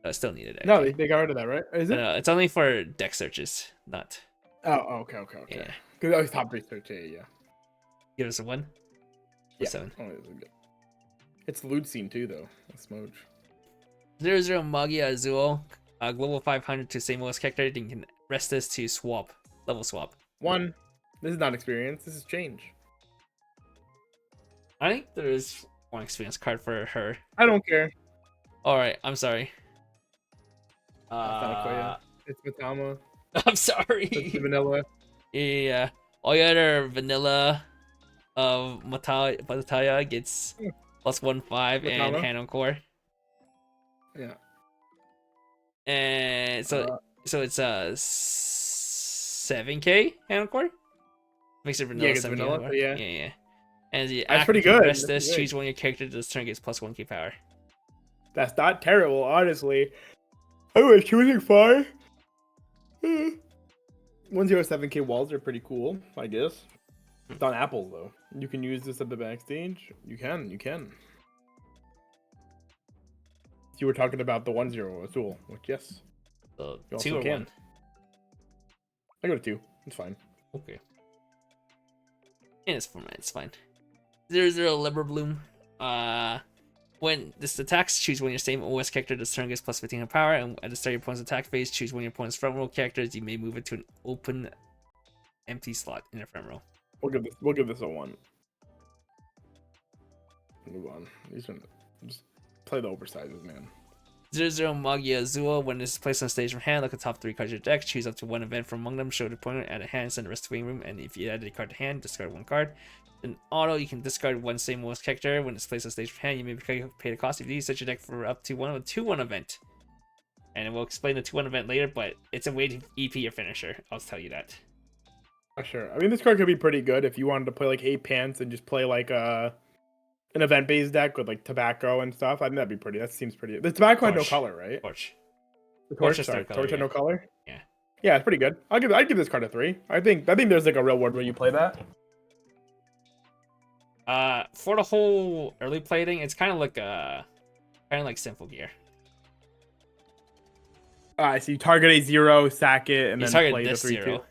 No, it's still needed. No, actually. they got rid of that, right? Is it? No, it's only for deck searches, not. Oh, okay. Yeah. Because that was top research, yeah. Give us a 1? Yeah. 7. Oh, this is good. It's loot scene too, though. That's smooch. 0-0 Magia Azul. Global 500 to same OS character. You can rest this to swap. Level swap. 1. This is not experience. This is change. I think there is one experience card for her. I don't care. Alright, I'm sorry. It's Matama. I'm sorry. It's the vanilla. Yeah. All your other vanilla of Mataya gets +1/5 and Matama? hand on core. Yeah. And so it's 7k hand on core? Makes it vanilla. Yeah, it's 7K vanilla, hand on core. yeah. Yeah. And the That's pretty good. Rest That's this, great. choose one of your characters this turn gets +1k power. That's not terrible, honestly. I was choosing 5. 107k walls are pretty cool, I guess. It's on Apple though. You can use this at the backstage. You can. You were talking about the 1-0 Azul, which yes. So You 2 also or can. 1? I go to 2. It's fine. Okay. In this format, it's fine. 0-0 Leverbloom. When this attacks, choose one of your same OS character this turn gets +15 power, and at the start of your opponent's attack phase, choose one of your opponent's front row characters. You may move it to an open empty slot in the front row. We'll give this a 1. Move on. These are just play the oversizes, man. 0-0 Magia Azul. When this is placed on stage from hand, look at the top 3 cards of your deck. Choose up to one event from among them. Show the opponent, add a hand, send the rest to waiting room. And if you add a card to hand, discard 1 card. In auto, you can discard one same OS character when it's placed on stage from hand. You may pay the cost if you use such your deck for up to one of a 2-1 event. And we'll explain the 2-1 event later, but it's a way to EP your finisher. I'll tell you that. Sure. I mean, this card could be pretty good if you wanted to play like 8 pants and just play like an event-based deck with like tobacco and stuff. I think that'd be pretty. That seems pretty. The tobacco had no color, right? Torch. The torch, Torch, sorry. color, Torch had no color. Yeah. Yeah, it's pretty good. I'd give this card a 3. I think there's like a real world where you play that. For the whole early play thing, it's kind of like Simple Gear. So you target a 0, sack it, and then play the 3/2.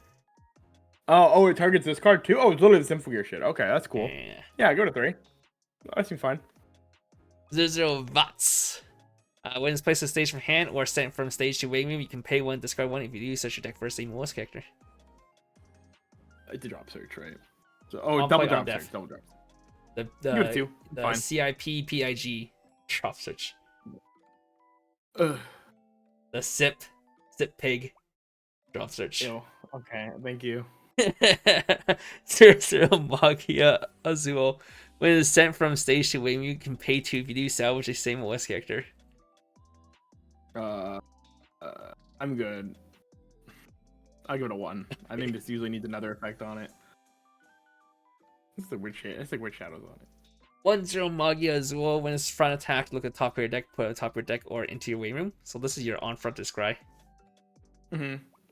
Oh, it targets this card too. Oh, it's literally the Simple Gear shit. Okay, that's cool. Yeah, go to 3. That seems fine. 0 Watts. When it's placed on stage from hand or sent from stage to wave move, you can pay 1, discard 1 if you use such your deck for a same OS character. It's a drop search, right? So, double drop search. search, double drop. The Give it 2. the Fine. CIP PIG drop search. Ugh. The SIP pig drop search. Ew. Okay, thank you. 0 Magia Azul. When it's sent from stage to wave move, you can pay 2 if you do salvage a same OS character. I'm good. I'll give it a 1. I think this usually needs another effect on it. It's like weird shadows on it. 1-0 Magia Azul. When it's front attack, look at the top of your deck, put it on top of your deck or into your wave room. So this is your on front discry.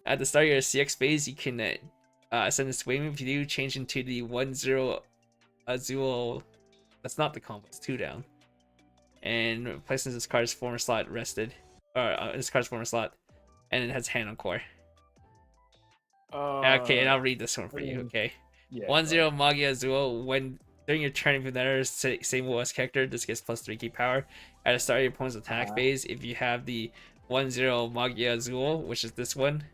At the start of your CX phase, you can send this to wave room. If you do, change into the 1-0 Azul. That's not the combo, it's 2 down. And places this card's former slot rested. Or this card's former slot. And it has hand on core. Okay, and I'll read this one for you, okay? Yeah, 1-0 Magia Azul. When during your turn, if you enter same OS character, this gets plus 3 key power. At the start of your opponent's attack phase, if you have the 1-0 Magia Azul, which is this one,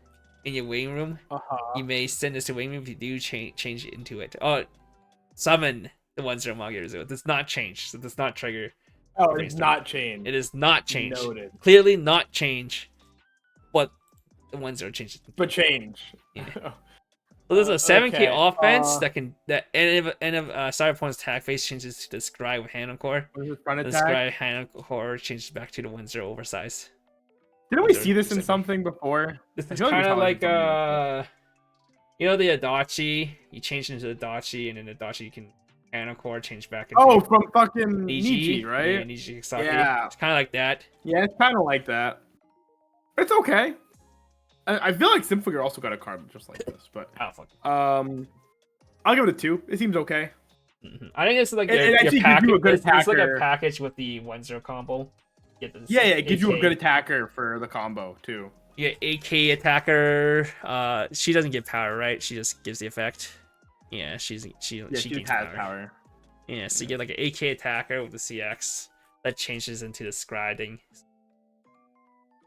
in your waiting room, you may send this to waiting room. If you do, change it into it. Oh, summon the 1-0 Magia Azul. It does not change, so it does not trigger. Oh, it's not change. It is not change. Noted. Clearly not change. But the 1-0 changes. But change. Yeah. So there's a 7k offense that end of start opponent's attack phase changes to the scry with hand on core. The front attack? The scry hand on core changes back to the 1-0 oversize. Didn't we see this in something before? This is kind of like you know the Adachi. You change into the Adachi, and then the Adachi you can hand on core change back into from fucking Niji, right? Yeah, Niji Kisaki. Yeah. It's kind of like that. Yeah, it's kind of like that. It's okay. I feel like Simple Gear also got a card just like this, but I'll give it a 2. It seems okay. I think it's like it your actually package. gives you a good It's like a package with the 1-0 combo. It gives you a good attacker for the combo too. Yeah, AK attacker. She doesn't get power, right? She just gives the effect. Yeah, she gains has power. Yeah, so you get like an AK attacker with the CX that changes into the scribing.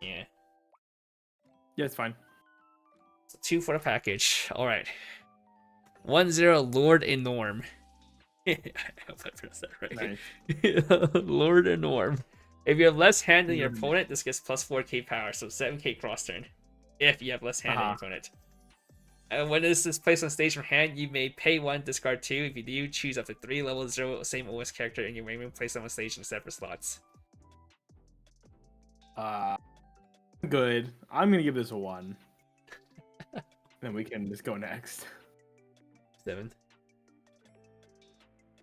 Yeah. Yeah, it's fine. So 2 for the package. All right. 1-0 Lord and Norm. I hope I pronounced that right. Nice. Lord and Norm. If you have less hand than your opponent, this gets plus 4k power, so 7k cross turn. If you have less hand than your opponent. And when this is placed on stage from hand, you may pay 1, discard 2. If you do, choose up to 3 level 0 same OS character in your wing room, place them on stage in separate slots. Good. I'm gonna give this a 1. Then we can just go next. 7.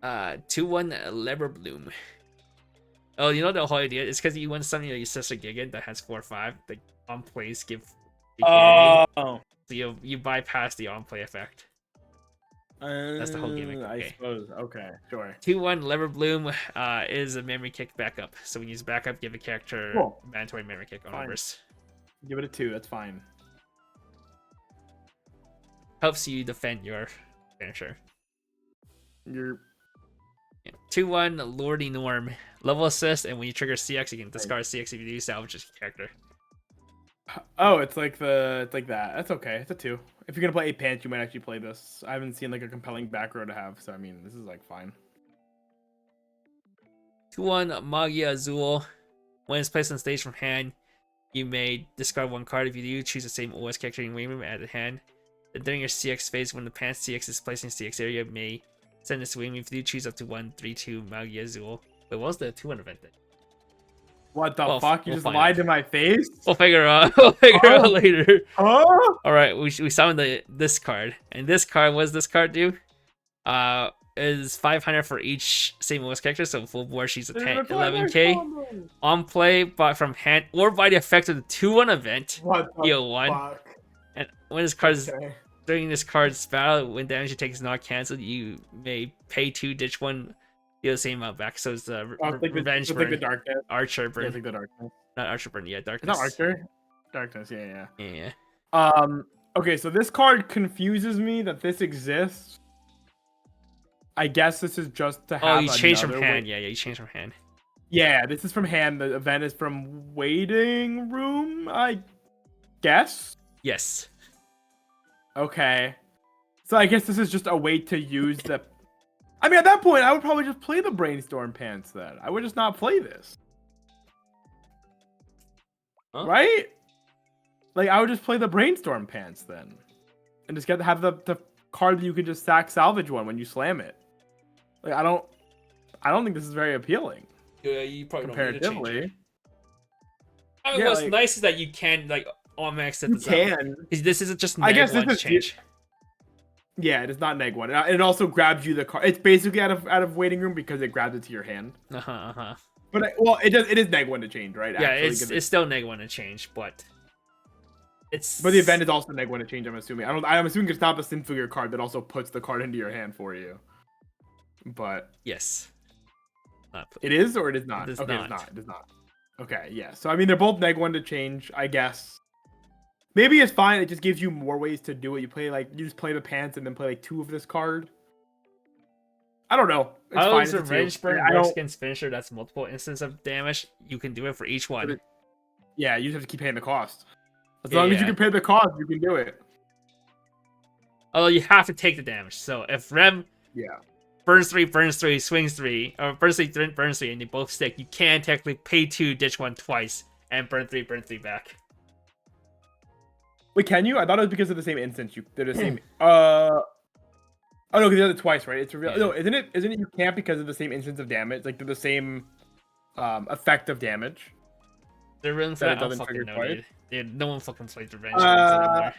2-1 Lever Bloom. Oh, you know the whole idea? It's because you want something like your sister Gigant that has 4/5. The on plays give. So you bypass the on play effect. That's the whole gimmick. Okay. I suppose. Okay, sure. 2-1 Lever Bloom is a memory kick backup. So when you use backup, give a character mandatory memory kick on reverse. Give it a 2. That's fine. Helps you defend your finisher. You're 2-1 Lordy Norm. Level assist, and when you trigger CX, you can discard CX if you do salvage your character. Oh, it's like that. That's okay. It's a 2. If you're gonna play 8 pants, you might actually play this. I haven't seen like a compelling back row to have, so I mean, this is like fine. 2-1 Magia Azul. When it's placed on stage from hand, you may discard 1 card. If you do, choose the same OS character in your wing room at the hand. Then during your CX phase, when the pants CX is placed in CX area, may Send a swing if you choose up to 1/3/2 Magi Azul. Wait, what was the 2-1 event then? What the Well, fuck? You we'll just find lied out. to my face? We'll figure out. We'll figure out Huh? later. Huh? All right, we summoned this card, and this card, what does this card do? Is 500 for each St. Louis character, so full board she's a 11k. On play, but from hand or by the effect of the 2-1 event, What the deal 1. fuck? And when this card is Okay. during this card's battle, when damage you take is not cancelled, you may pay 2, ditch 1, deal the same amount back. So it's the revenge burn, the darkness. archer Yeah, burn, it's like the darkness. not archer burn, yeah, It's darkness. not Archer. Darkness, yeah. Yeah. Okay, so this card confuses me that this exists. I guess this is just to have. Oh, you changed from another hand. Yeah, you changed from hand. Yeah, this is from hand. The event is from waiting room, I guess. Yes. Okay. So I guess this is just a way to use the. I mean, at that point, I would probably just play the brainstorm pants. Then I would just not play this. Huh? Right? Like I would just play the brainstorm pants then, and just have the card that you can just sack salvage one when you slam it. Like I don't think this is very appealing Yeah, you probably don't need to change it. comparatively. I mean, Yeah, what's like- nice is that you can like automatic set You this up. can. 'Cause this isn't just I guess one this is- change. Yeah, it is not neg one. It also grabs you the card. It's basically out of waiting room because it grabs it to your hand. But it is neg one to change, right? Yeah, Actually, it's 'cause it's still neg 1 to change, but it's. But the event is also neg one to change. I'm assuming. I'm assuming it's not the Sinfigure card that also puts the card into your hand for you. But Yes. Not it is or it is not. It is Okay, not. it's not. It is not. Okay, yeah. So I mean, they're both neg one to change, I guess. Maybe it's fine. It just gives you more ways to do it. You just play the pants and then play like 2 of this card. I don't know. It's How fine. is It's a 2. Revenge Burn I works don't. against finisher? That's multiple instances of damage. You can do it for each one. Yeah, you just have to keep paying the cost. As long as you can pay the cost, you can do it. Although you have to take the damage. So if Rem Yeah. burns 3, swings 3, or burns 3, burns 3, and they both stick, you can technically pay 2, ditch 1 twice, and burn 3 back. Wait, can you? I thought it was because of the same instance. They're the same. Oh no, because you did it twice, right? It's a real. Yeah. No, isn't it? Isn't it? You can't because of the same instance of damage. Like they're the same effect of damage. They're running for That it that. I don't doesn't fucking trigger know, twice? dude. No one fucking plays Revenge Burns anymore.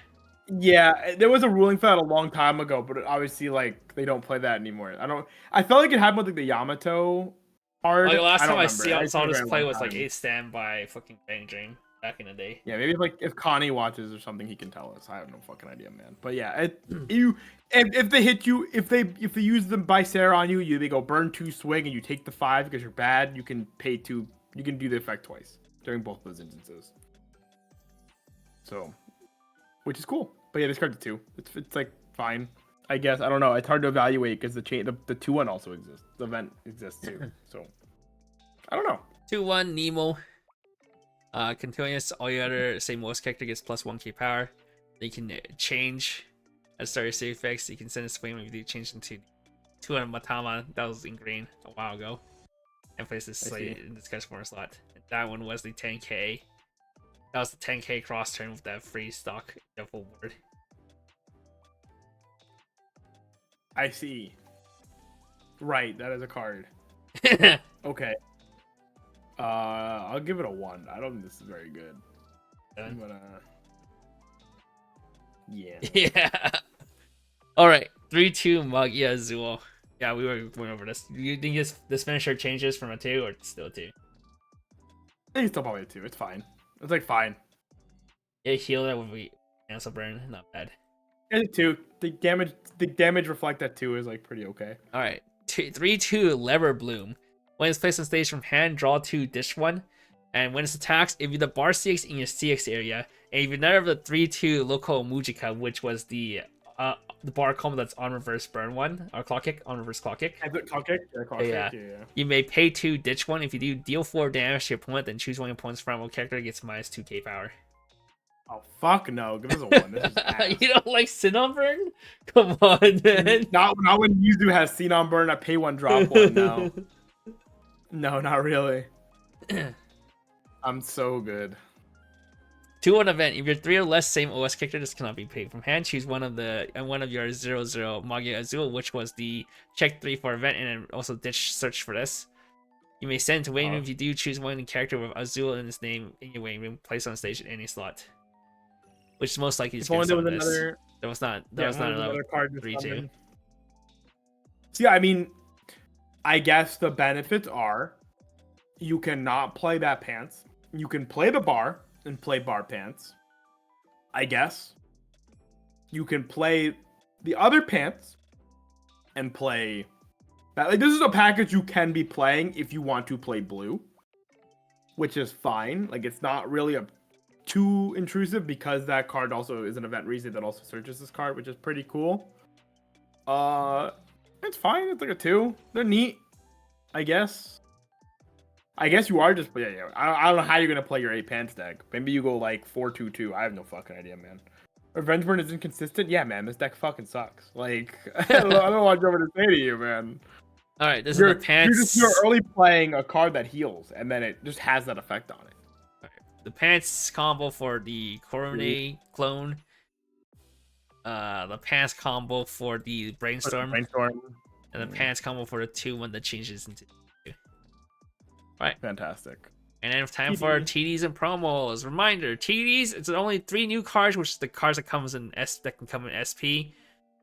Yeah, there was a ruling for that a long time ago, but obviously, like they don't play that anymore. I felt like it happened with like the Yamato card. Like last I time don't I remember. saw It's been a this very play long was like time. a standby fucking Bang Dream back in the day. Yeah, maybe if Connie watches or something, he can tell us. I have no fucking idea, man. But yeah, if they hit you, if they use them by Sarah on you, they go burn 2, swing, and you take the 5 because you're bad. You can pay 2. You can do the effect twice during both those instances. So, which is cool. But yeah, this card's a 2. It's like fine, I guess. I don't know. It's hard to evaluate because the 2-1 also exists. The event exists too. So I don't know. 2-1 Nemo. Continuous, all your other same most character gets plus 1k power. You can change at the start of your save effects. You can send a swing if you change into 200 Matama. That was in green a while ago. And place this in this guy's corner slot. That one was the 10k. That was the 10k cross turn with that free stock full board. I see. Right, that is a card. Okay. I'll give it a 1. I don't think this is very good. I'm gonna. Yeah. Yeah. All right. 3-2 Magi Azul. Yeah, we were going over this. You think this finisher changes from a 2 or it's still a 2? I think it's still probably a 2. It's fine. It's like fine. Yeah, heal that when we cancel burn. Not bad. It's a 2. The damage reflect that 2 is like pretty okay. All right. 3-2 Lever Bloom. When it's placed on stage from hand, draw 2, dish 1. And when it's attacks, if you're the bar CX in your CX area, and if you're none of the 3-2 local Mujika, which was the bar combo that's on reverse burn 1, or clock kick, on reverse clock kick. Clock kick? Yeah, clock Yeah. kick, yeah. You may pay 2, ditch 1. If you do, deal 4 damage to your opponent, then choose one of your opponent's primal character gets minus 2k power. Oh, fuck no. Give us a 1. This is ass. You don't like Sinon Burn? Come on, man. Not when Yuzu has Xenon Burn, I pay 1, drop 1. No. No, not really. I'm so good. 2 on event. If you're 3 or less same OS character, this cannot be paid from hand. Choose one of your 0/0 Magia Azul, which was the check 3 for event, and then also ditch search for this. You may send to waiting room. If you do, choose one character with Azul in its name in your waiting room, place on stage at any slot. Which is most likely is going to summon this. There was not another card 3/2. See, I mean, I guess the benefits are you cannot play that pants. You can play the bar and play bar pants. I guess. You can play the other pants and play that. Like, this is a package you can be playing if you want to play blue, which is fine. Like, it's not really too intrusive because that card also is an event reset that also searches this card, which is pretty cool. It's fine. It's like a 2. They're neat, I guess. I guess you are just yeah. I don't know how you're gonna play your 8 pants deck. Maybe you go like 4-2-2. I have no fucking idea, man. Revenge Burn is inconsistent. Yeah, man, this deck fucking sucks. Like, I don't know what I'm to say to you, man. All right, this is the pants. You're early playing a card that heals, and then it just has that effect on it. All right. The pants combo for the Corone clone. The pants combo for the Brainstorm. And the pants combo for the 2 that changes into 2. All right. Fantastic. And then time for TDs and promos. Reminder, TDs, it's only 3 new cards, which is the cards that can come in SP.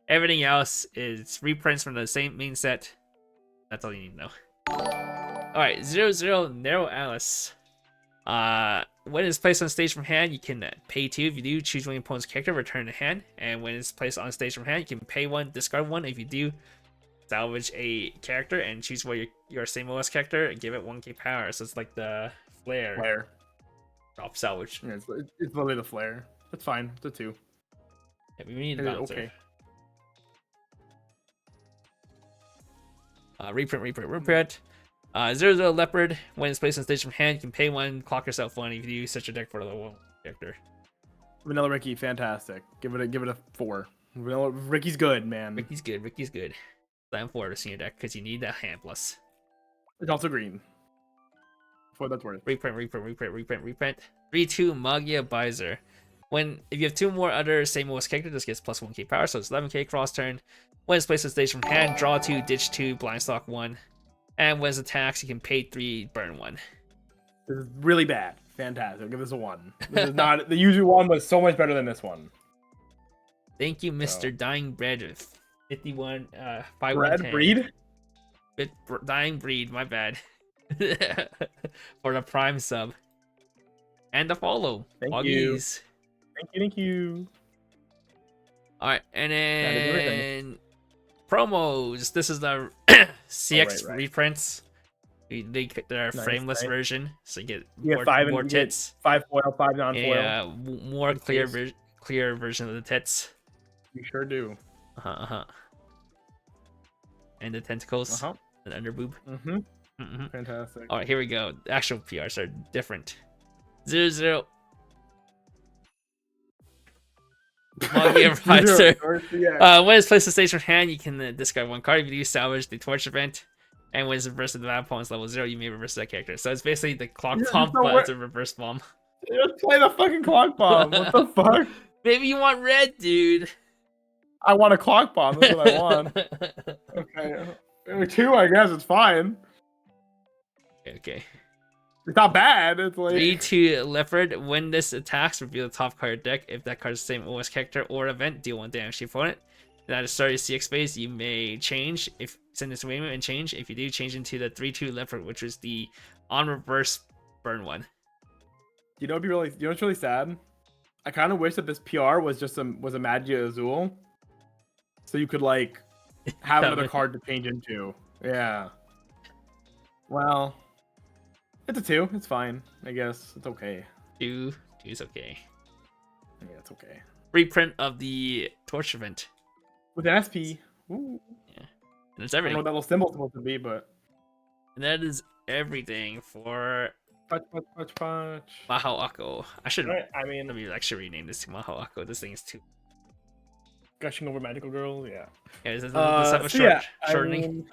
Everything else is reprints from the same main set. That's all you need to know. Alright, 0/0 Narrow Alice. When it's placed on stage from hand, you can pay 2. If you do, choose one of your opponent's character, return to hand. And when it's placed on stage from hand, you can pay 1, discard 1. If you do, salvage a character and choose what your same OS character and give it 1k power. So it's like the flare. Drop salvage. Yeah, it's literally the flare. That's fine. It's a 2. Yeah, we need the bouncer. Okay. Reprint. 0/0 Leopard. When it's placed on stage from hand, you can pay 1, clock yourself 1 if you use such a deck for the 1 character. Vanilla Ricky, fantastic. Give it a 4. Ricky's good, man. Ricky's good. Slam 4 to senior deck because you need that hand plus. It's also green. For that's worth. Reprint. 3/2 Magia Bizer. If you have 2 more other same OS character, this gets plus 1k power, so it's 11k cross turn. When it's placed on stage from hand, draw 2, ditch 2, blind stock 1. And when it attacks, you can pay 3, burn 1. This is really bad. Fantastic. Give this a 1. This is not the usual one, but so much better than this one. Thank you, Mr. Dying Bread. 51, 5 breed? Dying Breed, my bad. For the Prime sub. And the follow. Thank you. Alright, and then promos. This is the CX reprints. They're frameless version, so you get more tits. 5 foil, 5 non-foil. Yeah, more clear version of the tits. You sure do. And the tentacles. And underboob. Fantastic. Alright, here we go. The actual PRs are different. 0/0 Magia Riser. When it's placed on stage from hand, you can discard 1 card. If you do, salvage the torch event. And when it's reversed at the opponent's level 0, you may reverse that character. So it's basically the clock bomb, but it's a reverse bomb. Just play the fucking clock bomb. What the fuck? Maybe you want red, dude. I want a clock bomb. That's what I want. Okay. 2, I guess. It's fine. Okay. It's not bad. It's like 3/2 Leopard. When this attacks, reveal the top card deck. If that card is the same OS character or event, deal 1 damage to your opponent. And at the start of your CX phase, you may change. Send this away and change. If you do, change into the 3/2 Leopard, which is the on reverse burn 1. You know what's really sad? I kind of wish that this PR was just a Magia Azul, so you could like have another card to change into. Yeah. Well, it's a 2. It's fine. I guess it's okay. 2 is okay. Yeah, it's okay. Reprint of the torch event with an SP. Ooh. Yeah, and it's everything. I don't know what that little symbol's supposed to be, but and that is everything for Punch. Mahou Akko. I should. Right, I mean, let me actually rename this to Mahou Akko. This thing is too. Gushing Over Magical Girls. Yeah. Yeah. Is this have a shortening?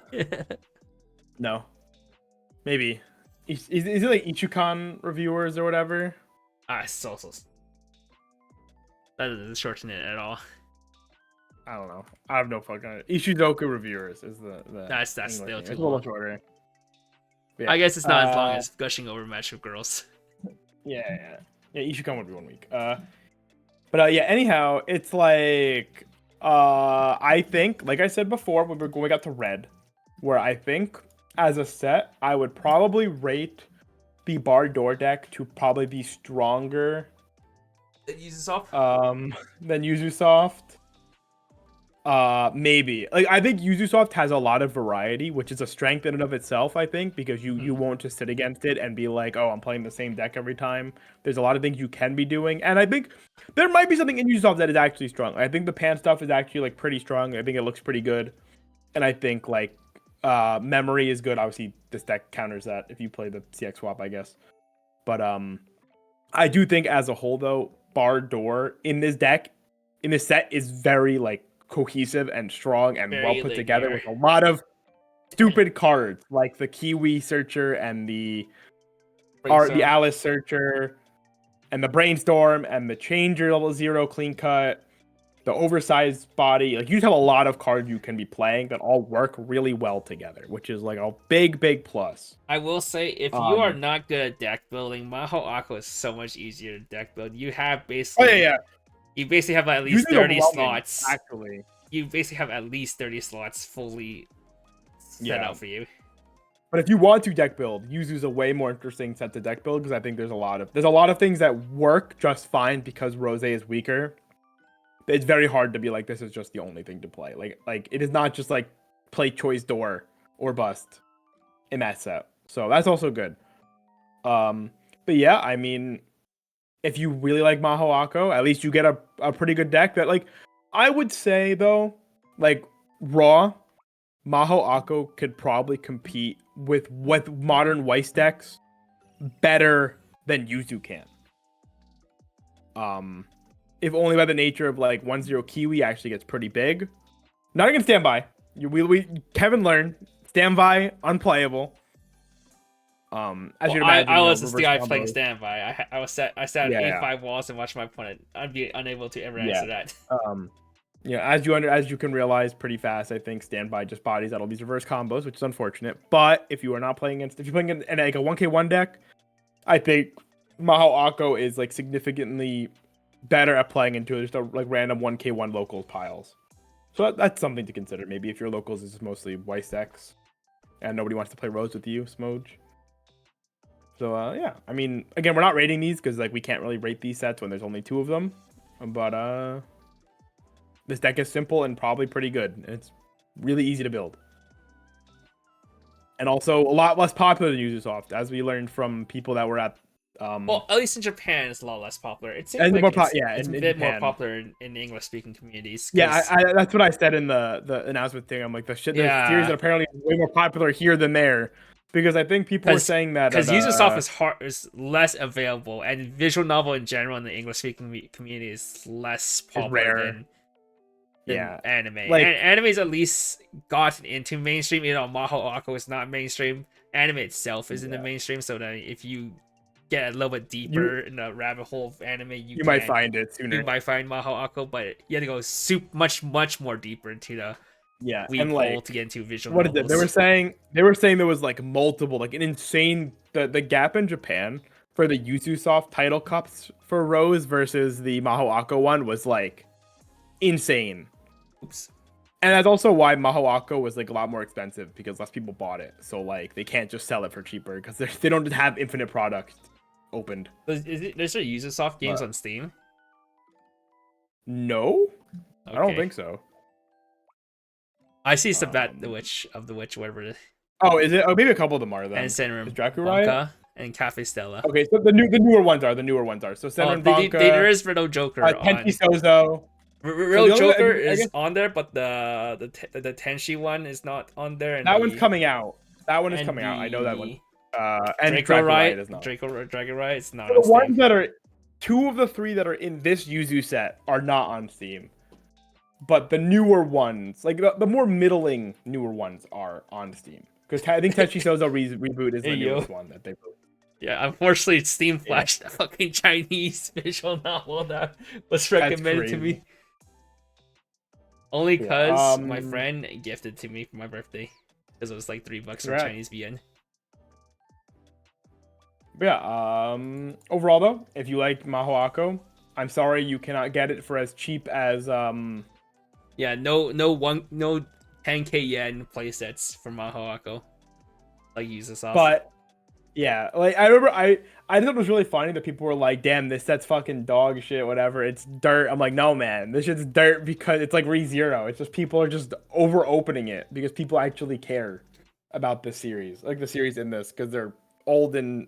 No. Maybe. Is it like Ichikan reviewers or whatever? It's also. That doesn't shorten it at all. I don't know. I have no fucking Ishizoku reviewers is the That's English still name. too It's a little long. shorter. But I guess it's not as long as Gushing Over Magical Girls. yeah. Ishikon would be 1 week. But yeah. Anyhow, it's like I think, like I said before, when we're going up to red, where I think as a set, I would probably rate the Bar Door deck to probably be stronger than Yuzusoft. Maybe. Like, I think Yuzusoft has a lot of variety, which is a strength in and of itself, I think, because you won't just sit against it and be like, oh, I'm playing the same deck every time. There's a lot of things you can be doing, and I think there might be something in Yuzusoft that is actually strong. I think the pan stuff is actually, like, pretty strong. I think it looks pretty good, and I think, like, memory is good. Obviously, this deck counters that if you play the CX swap, I guess. But, I do think as a whole, though, Bar Door in this deck, in this set, is very, like, cohesive and strong and Very well put linear. together with a lot of stupid cards like the Kiwi Searcher and the Alice Searcher and the Brainstorm and the Changer level 0 clean cut, the oversized body. Like, you just have a lot of cards you can be playing that all work really well together, which is like a big plus. I will say, if you are not good at deck building, Maho Aqua is so much easier to deck build. You have basically you basically have at least 30 slots. Actually, you basically have at least 30 slots fully set out for you. But if you want to deck build, Yuzu's a way more interesting set to deck build because I think there's a lot of things that work just fine because Rose is weaker. It's very hard to be like, this is just the only thing to play. Like it is not just like play choice door or bust in that set. So that's also good. But yeah, I mean, if you really like Maho Ako, at least you get a pretty good deck that, like, I would say though, like, raw Maho Ako could probably compete with modern Weiss decks better than Yuzu can. If only by the nature of, like, 1-0 Kiwi actually gets pretty big. Not against standby. Kevin learned standby unplayable. As you'd imagine, I was this guy playing standby. I sat at 8-5 walls and watched my opponent. I'd be unable to ever answer that. As you can realize pretty fast, I think standby just bodies out all these reverse combos, which is unfortunate. But if you are not playing against, if you're playing in like a 1k1 deck, I think Maho Ako is, like, significantly better at playing into just a, like, random 1k1 locals piles. So that's something to consider. Maybe if your locals is mostly Weiss decks and nobody wants to play Rose with you, Smoj. So yeah, I mean, again, we're not rating these because, like, we can't really rate these sets when there's only 2 of them. But this deck is simple and probably pretty good. It's really easy to build. And also a lot less popular than Yuzusoft, as we learned from people that were at... well, at least in Japan, it's a lot less popular. It seems it's a bit more popular in the English-speaking communities. Yeah, I that's what I said in the announcement thing. I'm like, the series are apparently way more popular here than there. Because I think people were saying that... Because Yuzusoft is less available, and visual novel in general in the English-speaking community is less popular than anime. Like, and anime's at least gotten into mainstream. You know, Maho Ako is not mainstream. Anime itself is in the mainstream, so that if you get a little bit deeper in the rabbit hole of anime, you might find it sooner. You might find Maho Ako, but you have to go much more deeper into the and, like, hole to get into visual what novels. They were saying there was, like, multiple, like, an insane the gap in Japan for the Yuzusoft title cups for Rose versus the Maho Ako one was, like, insane. Oops. And that's also why Maho Ako was, like, a lot more expensive, because less people bought it. So, like, they can't just sell it for cheaper because they don't have infinite product opened. There's there Yuzusoft games on Steam? No, okay. I don't think so. I see some the Witch, whatever it is. Oh, is it? Oh, maybe a couple of them are then. And Senran Banka and Cafe Stella. Okay, so the newer ones are. So Senran Banka. There is Riddle Joker. Tenchi Sozo. Real Joker is on there, but the Tenshi one is not on there. And that one's coming out. That one is coming out. I know that one. And Draco Riot is not. Draco Riot is not. So the ones that are 2 of the 3 that are in this Yuzu set are not on Steam. But the newer ones, like the more middling newer ones, are on Steam. Because I think Tenchi Sozo Reboot is the newest one that they wrote. Yeah, unfortunately, Steam Yeah. flashed a fucking Chinese visual novel that was That's recommended to crazy. me. Only Yeah, cause my friend gifted to me for my birthday. Because it was like $3 from congrats. Chinese VN. But yeah, overall though, if you like Mahoako, I'm sorry you cannot get it for as cheap as Yeah, no 10k yen playsets for Mahoako. Like use this off. but yeah, like I remember I thought it was really funny that people were like, "Damn, this set's fucking dog shit, whatever. It's dirt." I'm like, "No, man, this shit's dirt because it's like ReZero. It's just people are just over opening it because people actually care about this series, like the series in this, because they're old and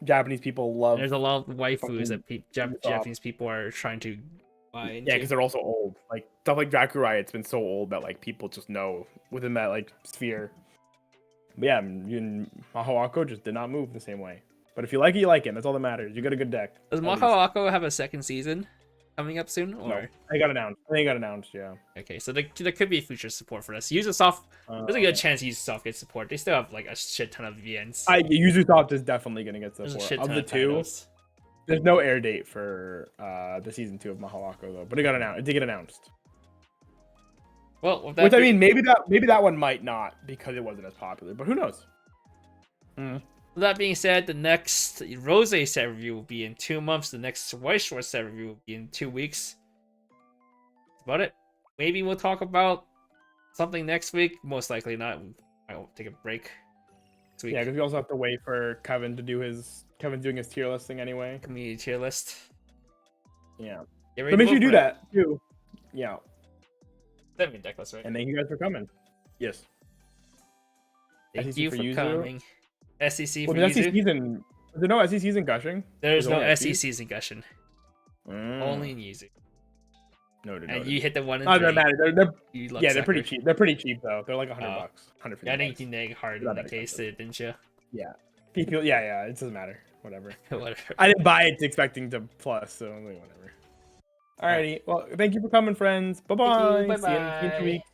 Japanese people love. There's a lot of waifus fucking that Ubisoft. Japanese people are trying to buy into. Yeah, because they're also old. Like stuff like Jakurai, it's been so old that like people just know within that like sphere. But yeah, Mahoako just did not move the same way. But if you like it, you like it. That's all that matters. You got a good deck. Does at least. Mahoako have a second season coming up soon? Or No, they got announced. I think it got announced. Yeah. okay, so there could be future support for this. Ubisoft, there's a good chance Ubisoft gets support. They still have like a shit ton of VNs. Ubisoft is definitely gonna get There's a support. shit ton Of the two, titles. there's no air date for the season 2 of Mahoako though. But it got announced. It did get announced. Well, with Which I mean, maybe that one might not because it wasn't as popular. But who knows? With that being said, the next Rose set review will be in 2 months. The next White Schwarz set review will be in 2 weeks. That's about it. Maybe we'll talk about something next week. Most likely not. I'll take a break next week. Yeah, because we also have to wait for Kevin to do Kevin's doing his tier list thing anyway. Community tier list. Yeah. Get So ready make to sure you vote do for it. that too. Yeah. That'd be deck list, right? And thank you guys for coming. Yes. Thank SEC you for for Yuzu. coming. SEC for Well, the Yuzu. SEC's in. Is there no SEC's in Gushing? There's no only SECs in Gushing. Only in Yuzu. Noted. And you hit the 1 and Oh, 3. that matter. They're You yeah, they're pretty lucksucker. cheap. They're pretty cheap though. They're like $100, Oh. 150. Yeah, I think you neg hard Not in the that case, expensive. didn't you? Yeah. People. Yeah. It doesn't matter. Whatever. Whatever. I didn't buy it expecting to plus, so I'm like, whatever. Alrighty. Well, thank you for coming, friends. Bye bye. Thank you. See you in 2 Bye-bye. weeks.